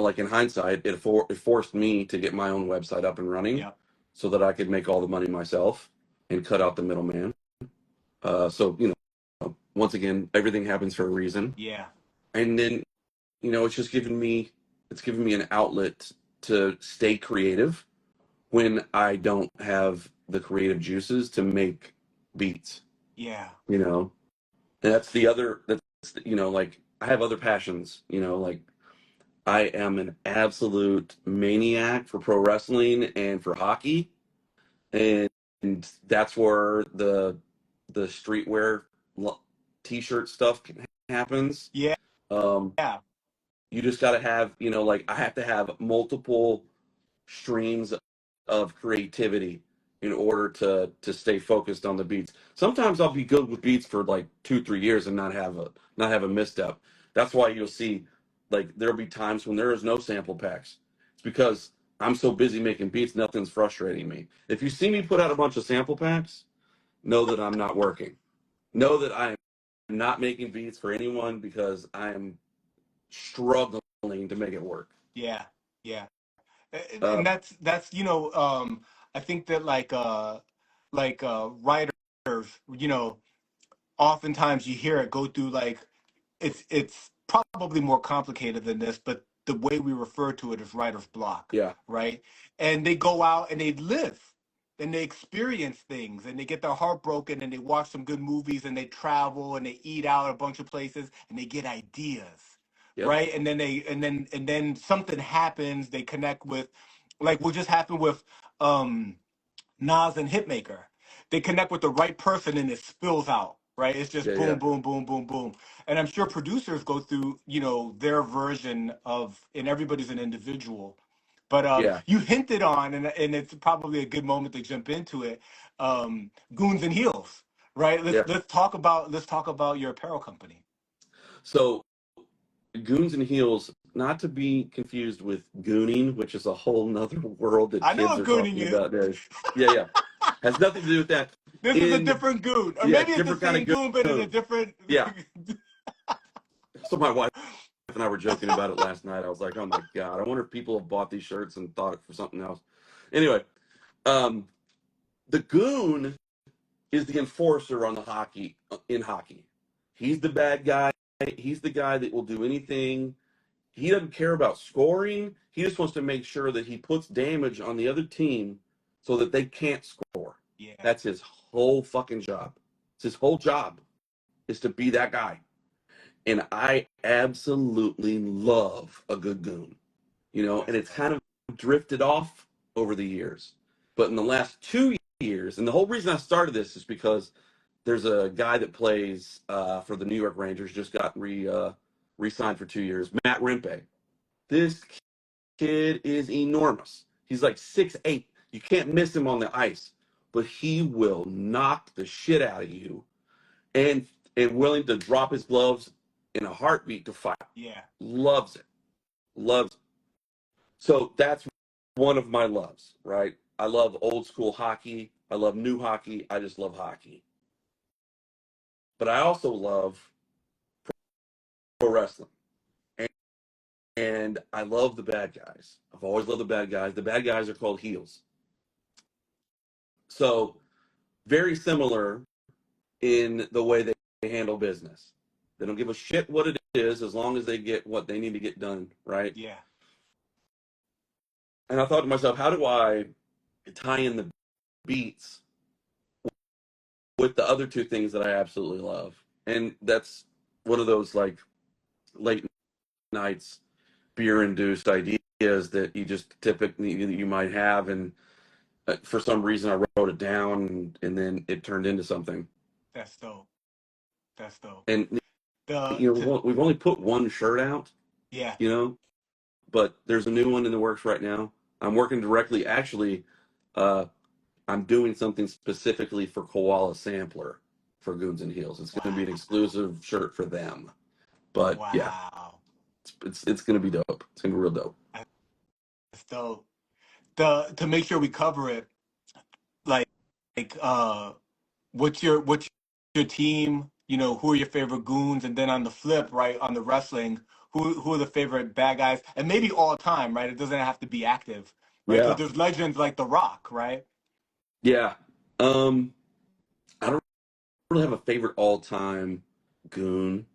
like in hindsight, it forced me to get my own website up and running, Yeah. so that I could make all the money myself and cut out the middleman. So once again, everything happens for a reason. Yeah. And then it's given me an outlet to stay creative when I don't have the creative juices to make beats. Yeah. And that's the other, like I have other passions, like I am an absolute maniac for pro wrestling and for hockey. And that's where the streetwear t-shirt stuff happens. Yeah. Um, Yeah. You just got to have, like I have to have multiple streams of creativity in order to stay focused on the beats. Sometimes I'll be good with beats for like 2-3 years and not have a misstep. That's why you'll see like there'll be times when there is no sample packs. It's because I'm so busy making beats, nothing's frustrating me. If you see me put out a bunch of sample packs, know that I'm not working. Know that I am not making beats for anyone because I am struggling to make it work. Yeah, yeah. Uh, And that's I think that writers, you know, oftentimes you hear it go through like it's probably more complicated than this, but the way we refer to it is writer's block, yeah, right? And they go out and they live and they experience things and they get their heart broken and they watch some good movies and they travel and they eat out a bunch of places and they get ideas, yep, right? And then and then something happens, they connect with, like what just happened with Nas and Hitmaker. They connect with the right person and it spills out, right? It's just yeah, boom, yeah, boom, boom, boom, boom. And I'm sure producers go through, their version of, and everybody's an individual. But yeah, you hinted on, and it's probably a good moment to jump into it. Goons and Heels, right? Let's yeah. let's talk about your apparel company. So Goons and Heels, not to be confused with gooning, which is a whole nother world that I know kids I'm are gooning talking you. about there. Yeah, yeah. Has nothing to do with that. This is a In different goon, or Yeah, maybe it's the different kind same of goon, but in a goon. different. Yeah. So my wife and I were joking about it last night. I was like, oh my God, I wonder if people have bought these shirts and thought it for something else. Anyway, um, the goon is the enforcer on the hockey in hockey. He's the bad guy. He's the guy that will do anything. He doesn't care about scoring. He just wants to make sure that he puts damage on the other team so that they can't score. Yeah. That's his whole fucking job. It's his whole job is to be that guy. And I absolutely love a good goon, and That's it's kind dope. of drifted off over the years. But in the last 2 years, and the whole reason I started this is because there's a guy that plays for the New York Rangers, just got re-signed for 2 years, Matt Rimpe. This kid is enormous. He's like 6'8". You can't miss him on the ice, but he will knock the shit out of you and willing to drop his gloves in a heartbeat to fight. Yeah. Loves it. Loves it. So that's one of my loves, right? I love old school hockey. I love new hockey. I just love hockey. But I also love pro wrestling. And, I love the bad guys. I've always loved the bad guys. The bad guys are called heels. So very similar in the way they handle business. They don't give a shit what it is as long as they get what they need to get done, right? Yeah. And I thought to myself, how do I tie in the beats with the other two things that I absolutely love? And that's one of those like late nights beer induced ideas that you just typically you might have, and for some reason I wrote it down and then it turned into something. That's dope. That's dope. And The to we've only put one shirt out, Yeah. you know, but there's a new one in the works right now. I'm working directly. Actually, uh, I'm doing something specifically for Koala Sampler for Goons and Heels. It's going to be an Wow. exclusive shirt for them. But yeah, Wow. it's going to be dope. It's going to be real dope. That's dope. The To make sure we cover it, like like what's your team? Who are your favorite goons? And then on the flip, right, on the wrestling, who are the favorite bad guys? And maybe all time, right? It doesn't have to be active, right? Because Yeah, there's legends like The Rock, right? yeah. I don't really have a favorite all time goon.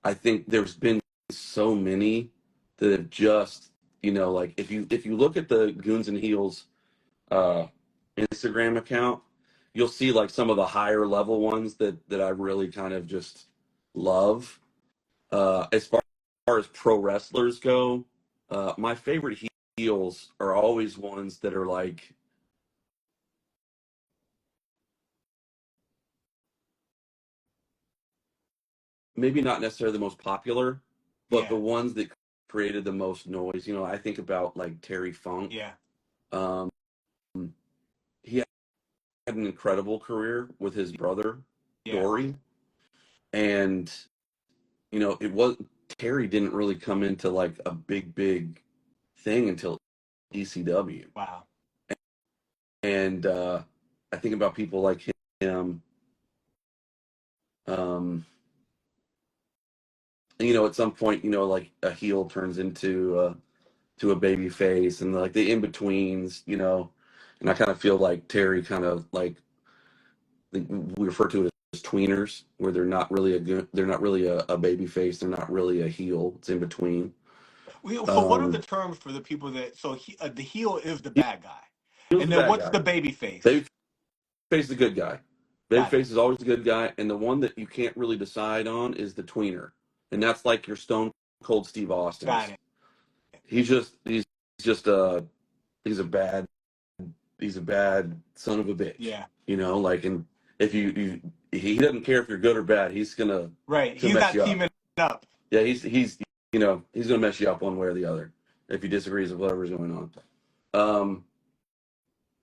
I think there's been so many that have just like if you look at the Goons and Heels uh, Instagram account, you'll see like some of the higher level ones that I really kind of just love. As far as pro wrestlers go, my favorite heels are always ones that are like maybe not necessarily the most popular, but the Yeah. ones that created the most noise, I think about like Terry Funk. Yeah. Um, he had an incredible career with his brother, Yeah. Dory. And, it was Terry didn't really come into like a big thing until ECW. Wow. And I think about people like him. Um, at some point, like a heel turns into to a baby face, and like the in betweens, and I kind of feel like Terry kind of like we refer to it as tweeners, where they're not really a baby face, they're not really a heel. It's in between. So what are the Um, terms for the people that? So the heel is the he, bad guy, he was and the then bad what's guy. the baby face? Baby face is the good guy. Baby Got it. face is always the good guy, and the one that you can't really decide on is the tweener, and that's like your Stone Cold Steve Got Austin's. it. He's just he's a bad he's a bad son of a bitch. Yeah. Like, and if he doesn't care if you're good or bad, he's gonna Right. He's mess not you up. teaming up. Yeah, he's gonna mess you up one way or the other if he disagrees with whatever's going on. Um,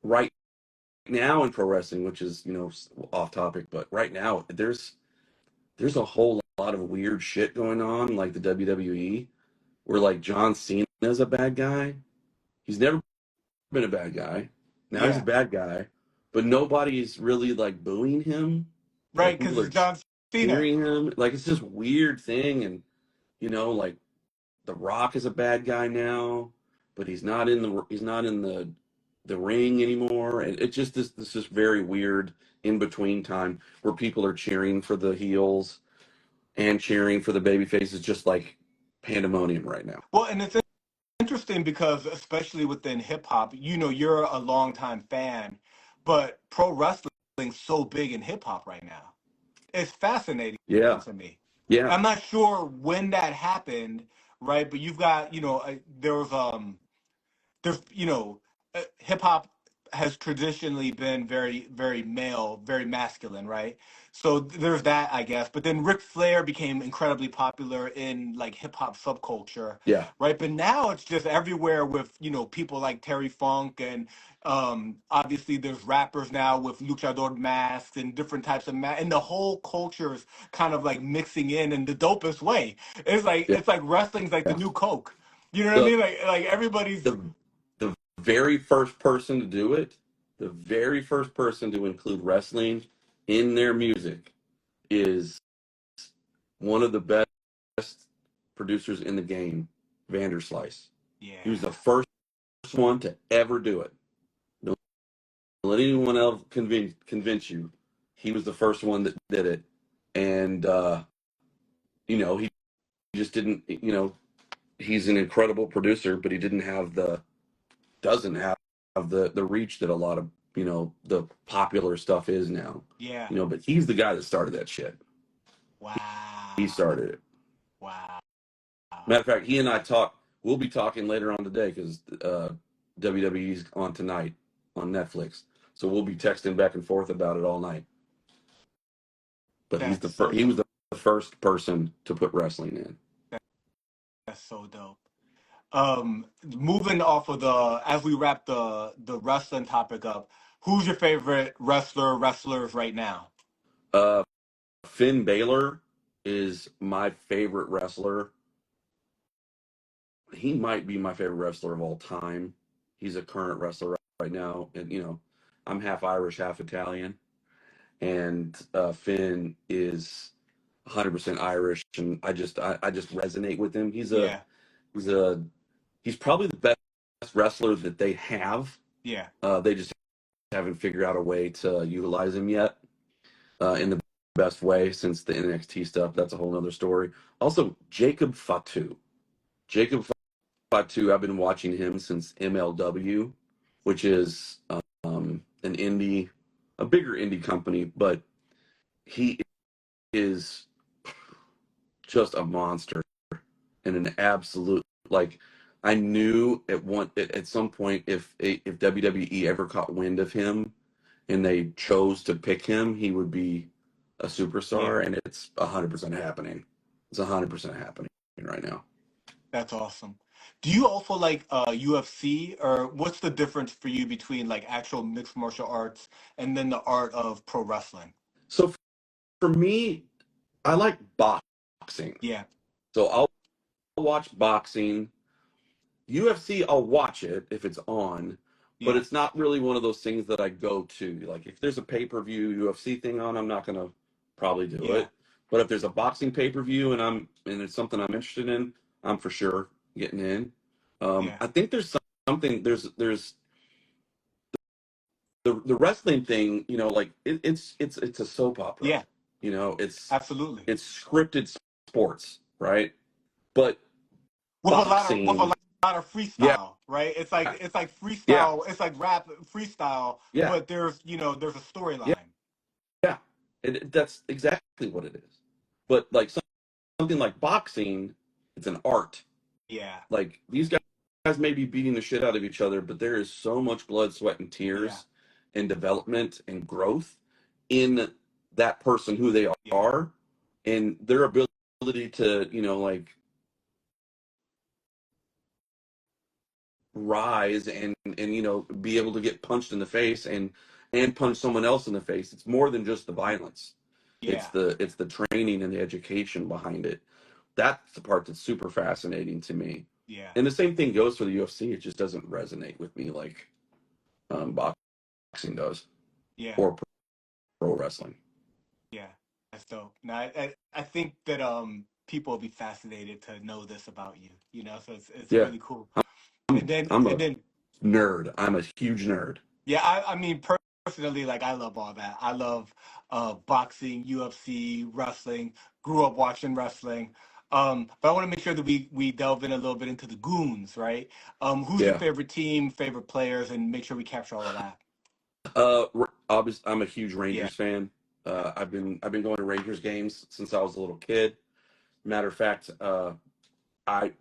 right now in pro wrestling, which is off topic, but right now there's a whole lot of weird shit going on, like the WWE, where like John Cena is a bad guy. He's never been a bad guy. Now he's a Yeah. bad guy, but nobody's really like booing him. Like Right. Because people it's are John Cena. cheering him. Like it's just weird thing, and like The Rock is a bad guy now, but he's not in the ring anymore, and it just this is very weird in between time where people are cheering for the heels and cheering for the baby faces, just like pandemonium right now. Well, and it's interesting because especially within hip hop, you're a longtime fan, but pro wrestling's so big in hip hop right now. It's fascinating Yeah, to me. yeah, I'm not sure when that happened, right? But you've got, there's hip hop has traditionally been very very male, very masculine, right? So there's that, I guess. But then Ric Flair became incredibly popular in like hip hop subculture, yeah, right? But now it's just everywhere with people like Terry Funk, and obviously there's rappers now with luchador masks and different types of masks, and the whole culture is kind of like mixing in the dopest way. yeah. It's like wrestling's like the new Coke. You know what I The mean? Like everybody's. the the very first person to do it, the very first person to include wrestling in their music is one of the best producers in the game, Vanderslice. He was Yeah. the first one to ever do it. Don't let anyone else convince you. He was the first one that did it, and he just didn't. He's an incredible producer, but he doesn't have the reach that a lot of the popular stuff is now. Yeah. But he's the guy that started that shit. He Wow. started it. Wow. Matter of fact, he and I talk. We'll be talking later on today because WWE's on tonight on Netflix. So we'll be texting back and forth about it all night. But That's so he was dope. the first person to put wrestling in. That's so dope. Moving off of as we wrap the wrestling topic up, who's your favorite wrestlers right now? Uh, Finn Balor is my favorite wrestler. He might be my favorite wrestler of all time. He's a current wrestler right now, and I'm half Irish, half Italian, and Finn is 100% Irish, and I just resonate with him. Yeah. He's a he's probably the best wrestler that they have. Yeah. They just haven't figured out a way to utilize him yet in the best way since the NXT stuff. That's a whole other story. Also, Jacob Fatu. Jacob Fatu, I've been watching him since MLW, which is an a bigger indie company, but he is just a monster and an absolute like. I knew at some point if WWE ever caught wind of him and they chose to pick him, he would be a Yeah. superstar, and it's 100% happening. It's 100% happening. right now. That's awesome. Do you also like UFC, or what's the difference for you between like actual mixed martial arts and then the art of pro wrestling? So for me, I like boxing. Yeah, So I'll watch boxing. UFC, I'll watch it if it's on, but yeah, it's not really one of those things that I go to. Like if there's a pay-per-view UFC thing on, I'm not gonna probably do yeah, it. But if there's a boxing pay-per-view and it's something I'm interested in, I'm for sure getting in. yeah, I think there's something there's the wrestling thing, like it's a soap opera. yeah, It's absolutely. scripted sports, right? But With a boxing, lot of yeah, freestyle, right? It's like yeah, freestyle. It's like rap freestyle, yeah, but there's a yeah, storyline. yeah. That's exactly what it is. But like something like boxing, it's an art. Yeah, Like these guys may be beating the shit out of each other, but there is so much blood, sweat, and yeah, tears and development and growth in that person who they yeah, are and their ability to, like rise and be able to get punched in the face and punch someone else in the face. It's more than just the violence. It's yeah, the training and the education behind it. That's the part that's super fascinating to me. yeah, And the same thing goes for the UFC. It just doesn't resonate with me like boxing does yeah. or pro wrestling. Yeah, that's dope. Now, I think that people will be fascinated to know this about you. So it's Yeah, really cool. And I'm then I'm and a then nerd. I'm a huge nerd. yeah, I mean personally, like I love all that. I love boxing, UFC, wrestling. Grew up watching wrestling. But I want to make sure that we delve in a little bit into the goons, right? Who's your Yeah. favorite team, favorite players, and make sure we capture all of that. I'm a huge Yeah, Rangers fan. I've been going to Rangers games since I was a little kid. Matter of fact, I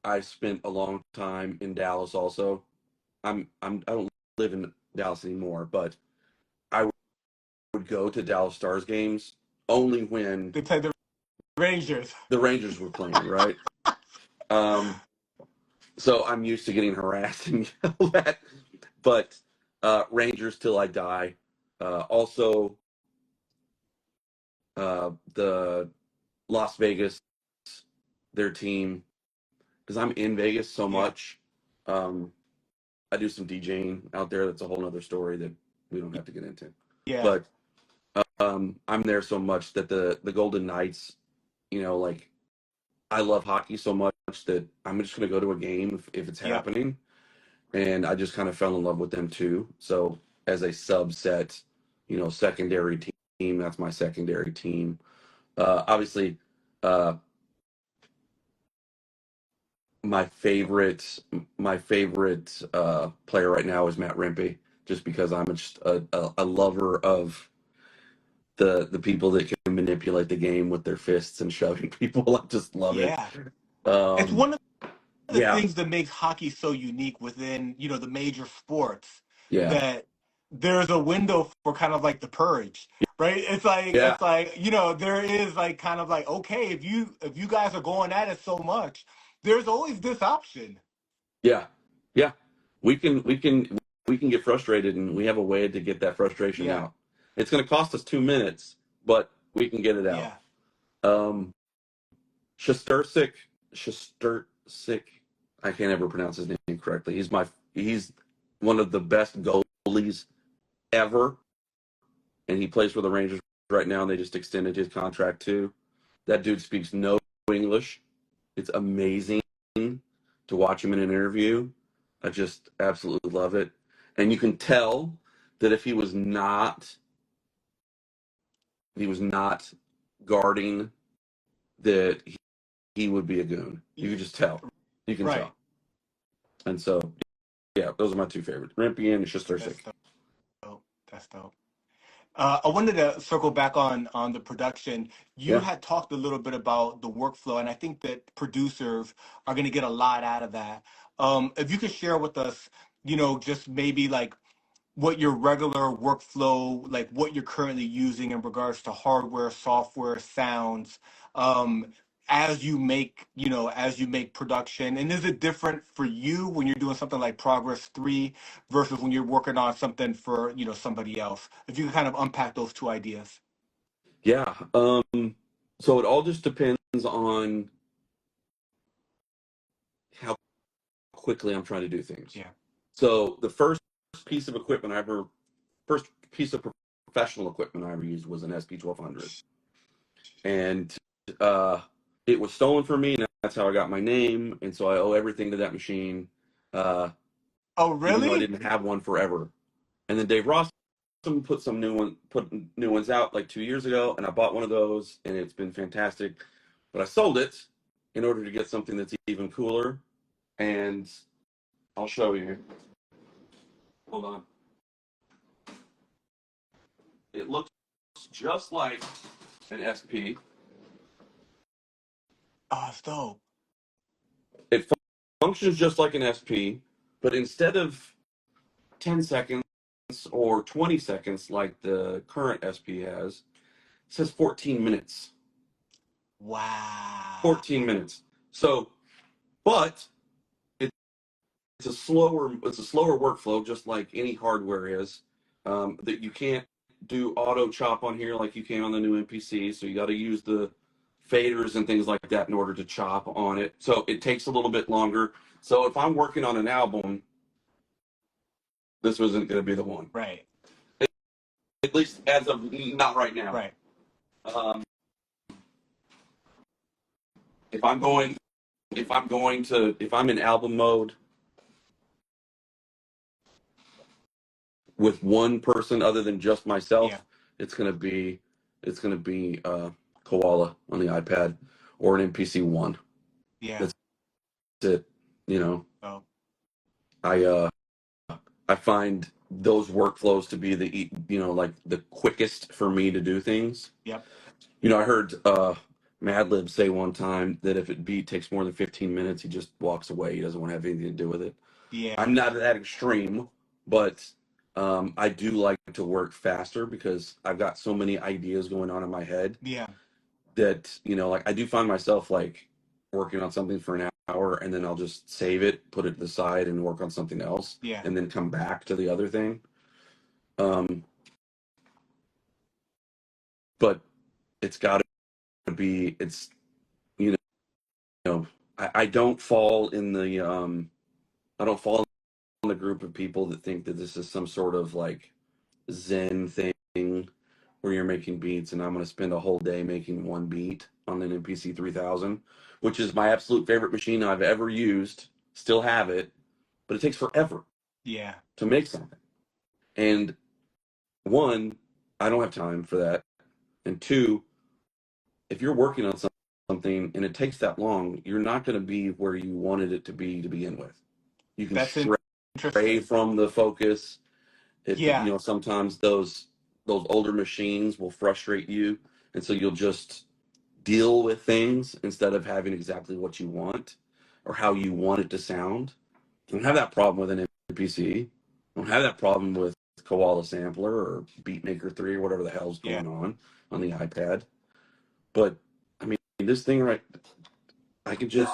I spent a long time in Dallas. Also, I don't live in Dallas anymore, but I would go to Dallas Stars games only when they play the Rangers. the Rangers were playing. Right. Um, so I'm used to getting harassed and yelled at, but Rangers till I die. Also, the Las Vegas, their team, because I'm in Vegas so Yeah, much. Um, I do some DJing out there. That's a whole other story that we don't have to get into. yeah, But I'm there so much that the Golden Knights, like I love hockey so much that I'm just going to go to a game if it's yep, happening. And I just kind of fell in love with them too. So as a subset, secondary team, that's my secondary team. Obviously, uh, my favorite player right now is Matt Rempe, just because I'm just a lover of the people that can manipulate the game with their fists and shoving people. I just love it. yeah. It's Um, one of the yeah, things that makes hockey so unique within the major sports, yeah, that there's a window for kind of like the purge, right? yeah, There is like kind of like, okay, if you guys are going at it so much, there's always this option. yeah, yeah. We can get frustrated, and we have a way to get that frustration Yeah, out. It's going to cost us 2 minutes, but we can get it out. yeah, Um, Shestersic, Shestersic. I can't ever pronounce his name correctly. He's one of the best goalies ever, and he plays for the Rangers right now. And they just extended his contract too. That dude speaks no English. It's amazing to watch him in an interview. I just absolutely love it, and you can tell that if he was not guarding, that he would be a goon. You can just tell. You can right. tell. And so, yeah, those are my two favorites. Rempe and That's Shestersic. dope. That's dope. I wanted to circle back on the production. You Yeah. had talked a little bit about the workflow, and I think that producers are going to get a lot out of that. If you could share with us, just maybe like what your regular workflow, like what you're currently using in regards to hardware, software, sounds, um, as you make, as you make production? And is it different for you when you're doing something like Progress 3 versus when you're working on something for, somebody else? If you can kind of unpack those two ideas. Yeah. So it all just depends on how quickly I'm trying to do things. Yeah. So the piece of equipment I ever, first piece of professional equipment I ever used was an SP1200, and uh, it was stolen from me, and that's how I got my name, and so I owe everything to that machine. Uh, Oh, Even though I really? didn't have one forever. And then Dave Ross put new ones out like 2 years ago, and I bought one of those, and it's been fantastic. But I sold it in order to get something that's even cooler, and I'll show you. Hold on. It looks just like an SP. Oh, it's dope. It functions just like an SP, but instead of 10 seconds or 20 seconds like the current SP has, it says 14 minutes. Wow. 14 minutes. So, but it's a slower workflow, just like any hardware is. That you can't do auto chop on here like you can on the new MPC. So you got to use the faders and things like that in order to chop on it. So it takes a little bit longer. So if I'm working on an album, this wasn't going to be the one. Right. At least as of not right now. Right. Um, if I'm in album mode with one person other than just myself, Yeah. it's gonna be Koala on the iPad or an MPC one. Yeah. That's it. You know, Oh. I find those workflows to be like the quickest for me to do things. Yep. I heard Madlib say one time that if a beat takes more than 15 minutes, he just walks away. He doesn't want to have anything to do with it. Yeah. I'm not that extreme, but I do like to work faster because I've got so many ideas going on in my head Yeah. that, like I do find myself like working on something for an hour and then I'll just save it, put it to the side and work on something else Yeah. and then come back to the other thing. But it's got to be, you I don't fall in the, I don't fall in the group of people that think that this is some sort of like Zen thing where you're making beats and I'm going to spend a whole day making one beat on an MPC 3000, which is my absolute favorite machine I've ever used. Still have it, but it takes forever Yeah. to make something. And one, I don't have time for that. And two, if you're working on something and it takes that long, you're not going to be where you wanted it to be to begin with. You can That's stray interesting. from the focus. Yeah. Sometimes those older machines will frustrate you, and so you'll just deal with things instead of having exactly what you want or how you want it to sound. I don't have that problem with an MPC. I don't have that problem with Koala Sampler or Beatmaker 3 or whatever the hell's Yeah. going on the iPad. But I mean, this thing right, I could just,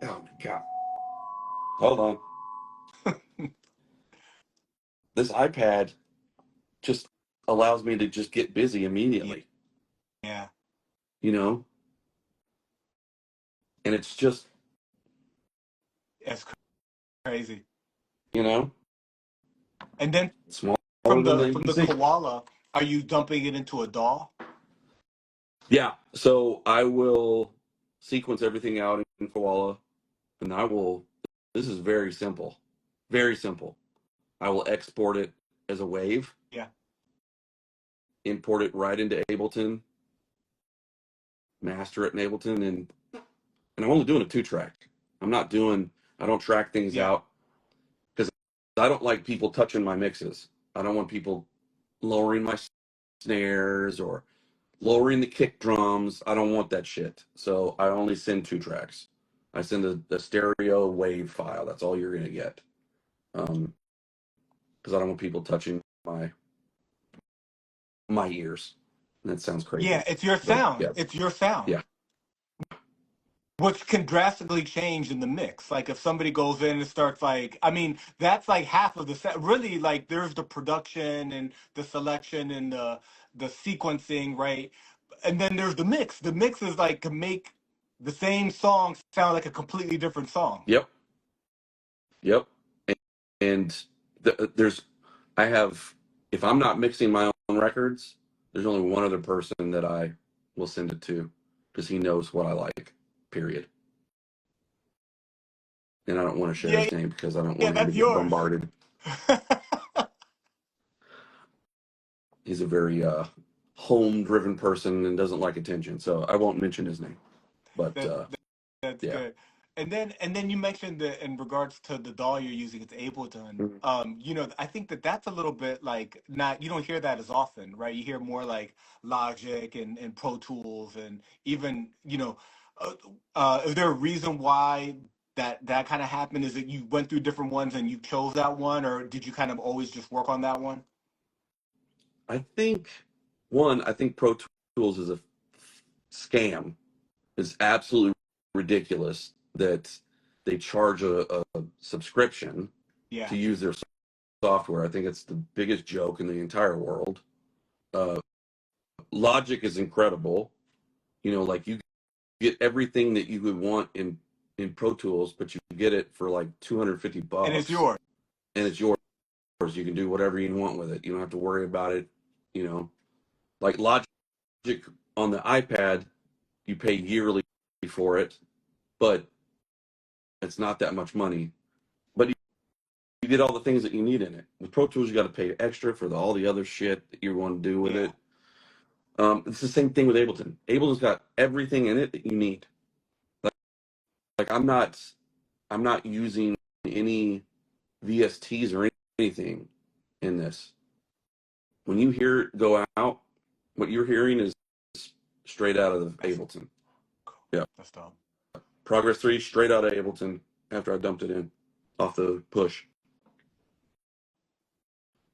oh my God, hold on. This iPad just allows me to just get busy immediately, Yeah. you know? And it's just, It's crazy. you know, And then smaller from than the the from the PC. koala, are you dumping it into a DAW? Yeah, so I will sequence everything out in Koala, and this is very simple. Very simple. I will export it as a wave, Yeah. import it right into Ableton, master it in Ableton, and I'm only doing a 2-track. I don't track things Yeah. out because I don't like people touching my mixes. I don't want people lowering my snares or lowering the kick drums. I don't want that shit. So I only send 2 tracks. I send a stereo wave file. That's all you're gonna get. Because I don't want people touching my ears. And that sounds Yeah. crazy, It's your but sound. yes, It's your sound. yeah, which can drastically change in the mix. Like if somebody goes in and starts like, I mean, that's like half of the set. Really, like there's the production and the selection and the sequencing, right? And then there's the mix. The mix is like to make the same song sound like a completely different song. Yep, yep. And there's, I have, if I'm not mixing my own records, there's only one other person that I will send it to because he knows what I like, period. And I don't want to share Yeah, his name because I don't yeah, want him to that's get yours. bombarded. He's a very home-driven person and doesn't like attention, so I won't mention his name. But That that's yeah. good. And then you mentioned that in regards to the doll you're using, it's Ableton. Mhm. I think that that's a little bit like not you don't hear that as often, right? You hear more like Logic and Pro Tools and even uh, is there a reason why that kind of happened? Is it you went through different ones and you chose that one, or did you kind of always just work on that one? I think I think Pro Tools is a scam. It's absolutely ridiculous that they charge a subscription Yeah, to use their software. I think it's the biggest joke in the entire world. Uh, Logic is incredible. Like you get everything that you would want in Pro Tools, but you get it for like 250 and it's bucks, yours. and it's yours. You can do whatever you want with it. You don't have to worry about it. You know, like Logic on the iPad, you pay yearly for it, but it's not that much money. But you get all the things that you need in it. With Pro Tools, you got to pay extra for all the other shit that you want to do with Yeah, it. It's the same thing with Ableton. Ableton's got everything in it that you need. Like I'm not using any VSTs or anything in this. When you hear it go out, what you're hearing is straight out of that's Ableton. cool. Yeah. That's dope. Progress 3 straight out of Ableton after I dumped it in off the push.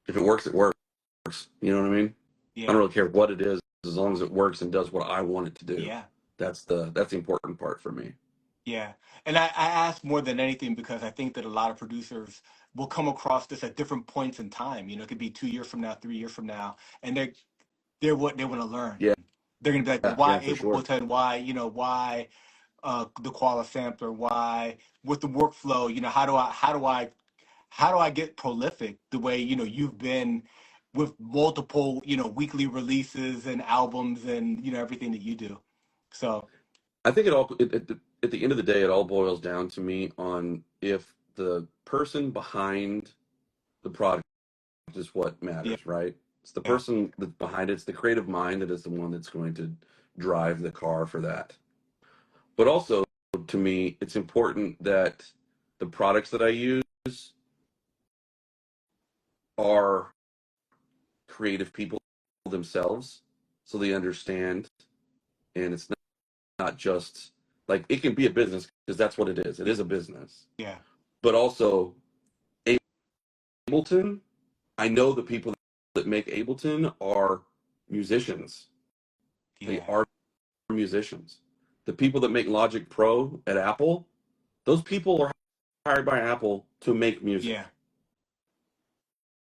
If it works, it works. You know what I mean? I don't Yeah, really care what it is as long as it works and does what I want it to do. yeah. That's the important part for me. Yeah. And I ask more than anything because I think that a lot of producers will come across this at different points in time. It could be 2 years from now, 3 years from now, and they're what they want to learn. Yeah, They're gonna be like, well, yeah, why for sure. Ableton? Why, why the Koala sampler? Why with the workflow? How do I get prolific the way, you've been with multiple, weekly releases and albums and everything that you do. So I think at the end of the day, it all boils down to me on if the person behind the product is what yeah, matters, right? It's the yeah, person that's behind it. It's the creative mind that is the one that's going to drive the car for that. But also, to me, it's important that the products that I use are creative people themselves, so they understand, and it's not just like it can be a business because that's what it is. It is a business, yeah, but also Ableton. I know the people that make Ableton are musicians. They yeah, are musicians. The people that make Logic Pro at Apple, those people are hired by Apple to make yeah, music.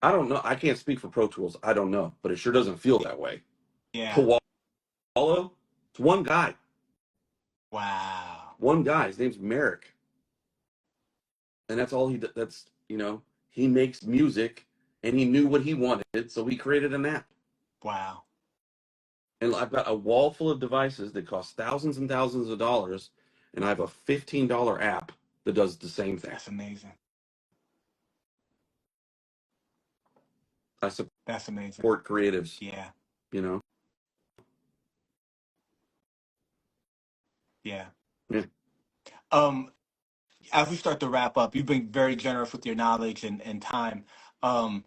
I don't know. I can't speak for Pro Tools. I don't know, but it sure doesn't feel that way. yeah. Koala, it's one guy. Wow. One guy. His name's Merrick, and that's all he. That's he makes music, and he knew what he wanted, so he created an app. Wow. And I've got a wall full of devices that cost thousands and thousands of dollars, and I have a $15 app that does the same thing. That's amazing. I That's amazing. support creatives, Yeah. you know. Yeah. Yeah. Um, as we start to wrap up, you've been very generous with your knowledge and time. Um,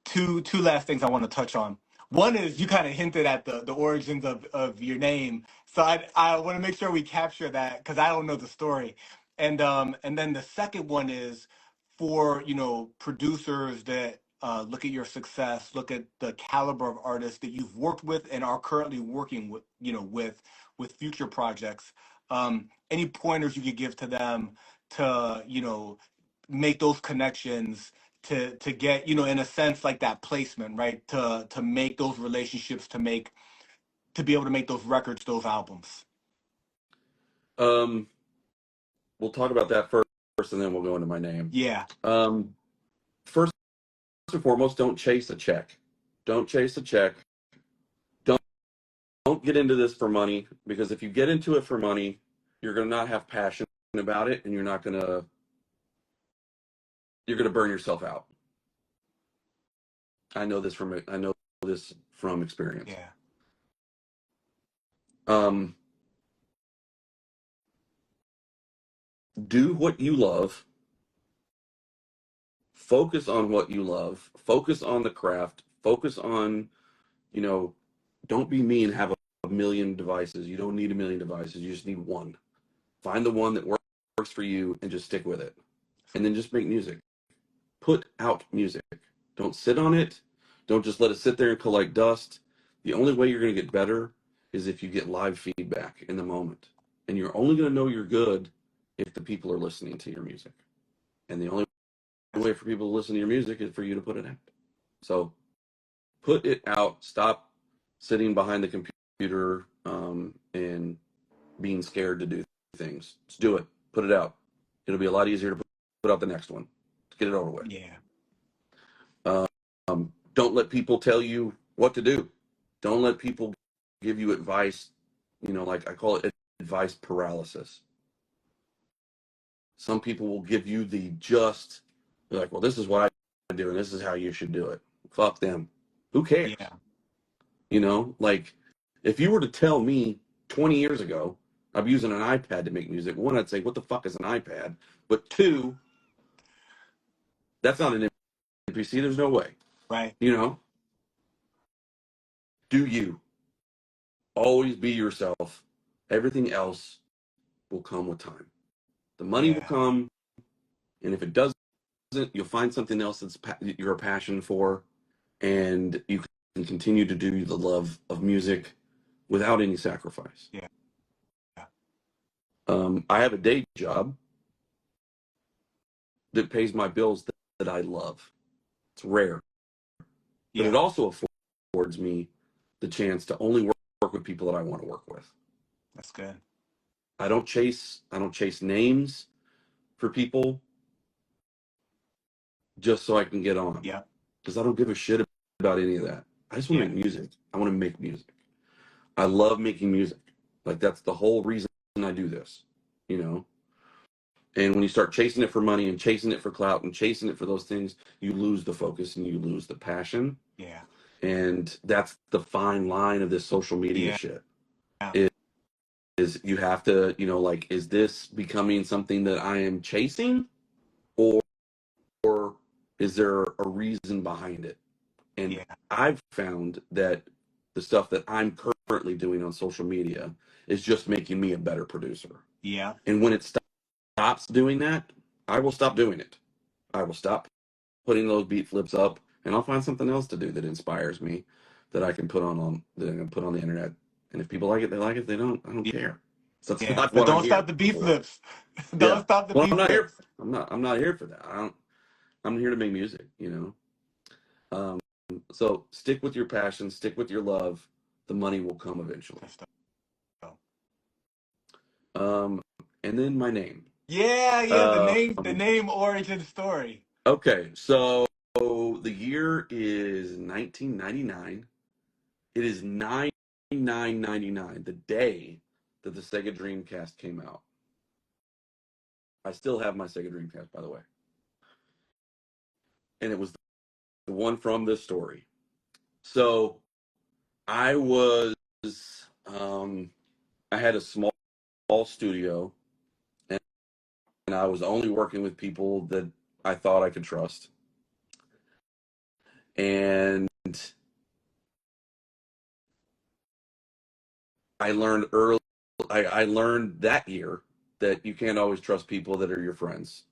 two last things I want to touch on. One is you kind of hinted at the origins of your name, so I want to make sure we capture that because I don't know the story. And then the second one is for producers that look at your success, look at the caliber of artists that you've worked with and are currently working with with future projects. Any pointers you could give to them to, make those connections to get, in a sense like that placement, right? To make those relationships, to be able to make those records, those albums. Um, we'll talk about that first, and then we'll go into my name. Yeah. First and foremost, don't chase a check. Don't chase a check. Don't get into this for money, because if you get into it for money, you're going to not have passion about it, and you're going to burn yourself out. I know this from experience. Yeah. Do what you love. Focus on what you love. Focus on the craft. Focus on, don't be me and have a million devices. You don't need a million devices. You just need one. Find the one that works for you and just stick with it. And then just make music. Put out music. Don't sit on it. Don't just let it sit there and collect dust. The only way you're going to get better is if you get live feedback in the moment. And you're only going to know you're good if the people are listening to your music. And the only way for people to listen to your music is for you to put it out. So put it out. Stop sitting behind the computer and being scared to do things. Just do it. Put it out. It'll be a lot easier to put out the next one. Get it over with. Yeah. Don't let people tell you what to do. Don't let people give you advice. Like I call it advice paralysis. Some people will give you they're like, well, this is what I do, and this is how you should do it. Fuck them. Who cares? Yeah. Like if you were to tell me 20 years ago I'm using an iPad to make music, one, I'd say, what the fuck is an iPad? But two, that's not an NPC. There's no way. Right. Do you. Always be yourself. Everything else will come with time. The money will come, and if it doesn't, you'll find something else you're a passion for, and you can continue to do the love of music without any sacrifice. Yeah. I have a day job that pays my bills that I love. It's rare. But it also affords me the chance to only work with people that I want to work with. That's good. I don't chase names for people just so I can get on. Yeah. Because I don't give a shit about any of that. I just want to make music. I want to make music. I love making music. Like that's the whole reason I do this, And when you start chasing it for money and chasing it for clout and chasing it for those things, you lose the focus and you lose the passion. Yeah. And that's the fine line of this social media shit. Is you have to, is this becoming something that I am chasing, or is there a reason behind it? And I've found that the stuff that I'm currently doing on social media is just making me a better producer. Yeah. And when it stops doing that, I will stop doing it. I will stop putting those beat flips up, and I'll find something else to do that inspires me, that I can put on the internet. And if people like it, they like it. If they don't, I don't care. So it's not But what don't I'm stop the beat flips. Don't stop the well, beat I'm not flips. I'm not here for that. I'm here to make music, So stick with your passion, stick with your love. The money will come eventually. And then my name. The name origin story. Okay, so the year is 1999. It is 9/9/99, the day that the Sega Dreamcast came out. I still have my Sega Dreamcast, by the way. And it was the one from this story. So I had a small studio, and I was only working with people that I thought I could trust. And I learned that year that you can't always trust people that are your friends,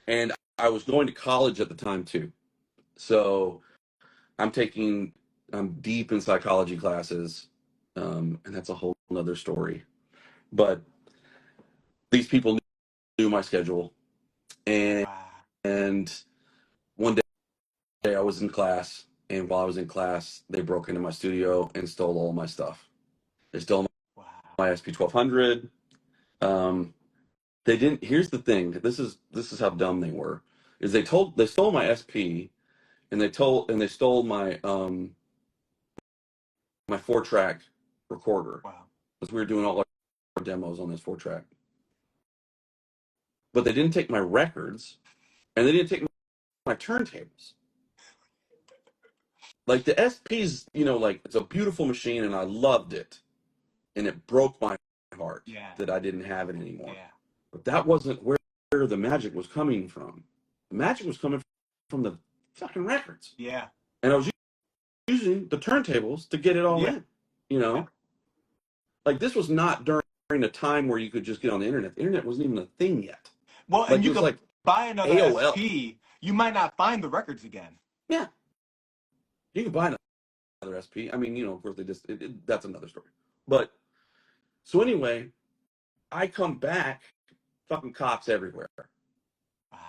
And I was going to college at the time too. So I'm deep in psychology classes, and that's a whole other story. But these people knew my schedule, and Wow. and one day I was in class, and while I was in class, they broke into my studio and stole all my stuff. They stole Wow. my SP 1200. They didn't. Here's the thing. This is how dumb they were. Is they stole my SP, and they stole my 4-track recorder, Wow. because we were doing all our demos on this 4-track. But they didn't take my records, and they didn't take my turntables. Like the SP's, like it's a beautiful machine, and I loved it, and it broke my heart Yeah. that I didn't have it anymore. Yeah. But that wasn't where the magic was coming from. The magic was coming from the fucking records. Yeah. And I was using the turntables to get it all Yeah. in. You know, like this was not during a time where you could just get on the internet. The internet wasn't even a thing yet. Well, Like and it you was could like buy another AOL. SP. You might not find the records again. Yeah, you could buy another SP. I mean, of course they just that's another story. But so anyway, I come back, fucking cops everywhere. Wow.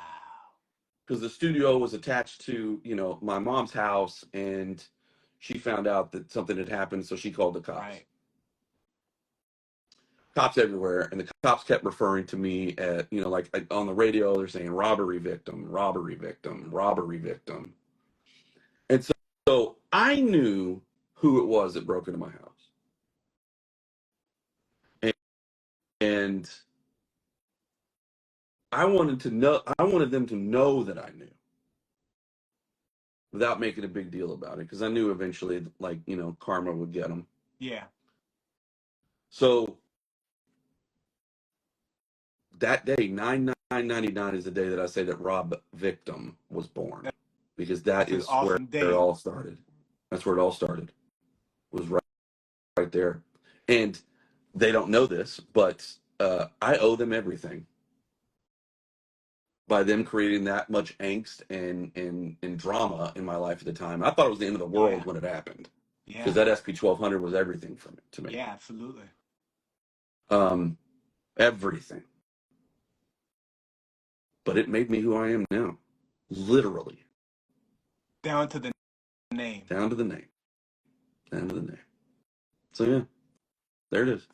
Because the studio was attached to, my mom's house, and she found out that something had happened, so she called the cops. Right. Cops everywhere, and the cops kept referring to me at, like on the radio, they're saying robbery victim, robbery victim, robbery victim. And so I knew who it was that broke into my house. And I wanted them to know that I knew, without making a big deal about it, because I knew eventually, like, karma would get them. Yeah. So that day, 9/9/99, is the day that I say that Rob Viktum was born, because that That's an is awesome where it day. all started. That's where it all started. Was right there. And they don't know this, but I owe them everything by them creating that much angst and drama in my life at the time. I thought it was the end of the world Yeah. when it happened, Yeah. because that SP 1200 was everything to me. Yeah, absolutely. Everything. But it made me who I am now, literally. Down to the name. Down to the name. Down to the name. So yeah, there it is.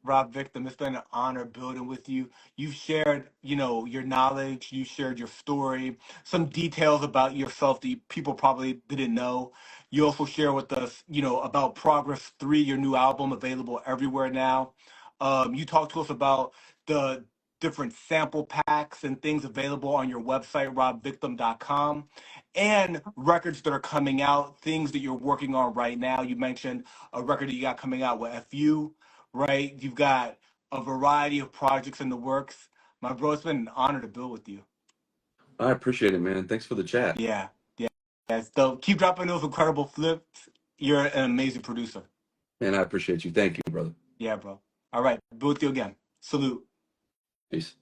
Rob Viktum, it's been an honor building with you. You've shared, your knowledge, you shared your story, some details about yourself that people probably didn't know. You also share with us, about Progress 3, your new album available everywhere now. You talked to us about the different sample packs and things available on your website, robviktum.com, and records that are coming out, things that you're working on right now. You mentioned a record that you got coming out with FU, right? You've got a variety of projects in the works. My bro, it's been an honor to build with you. I appreciate it, man. Thanks for the chat. Yeah, yeah. So keep dropping those incredible flips. You're an amazing producer. And I appreciate you. Thank you, brother. Yeah, bro. All right, build with you again. Salute. Peace.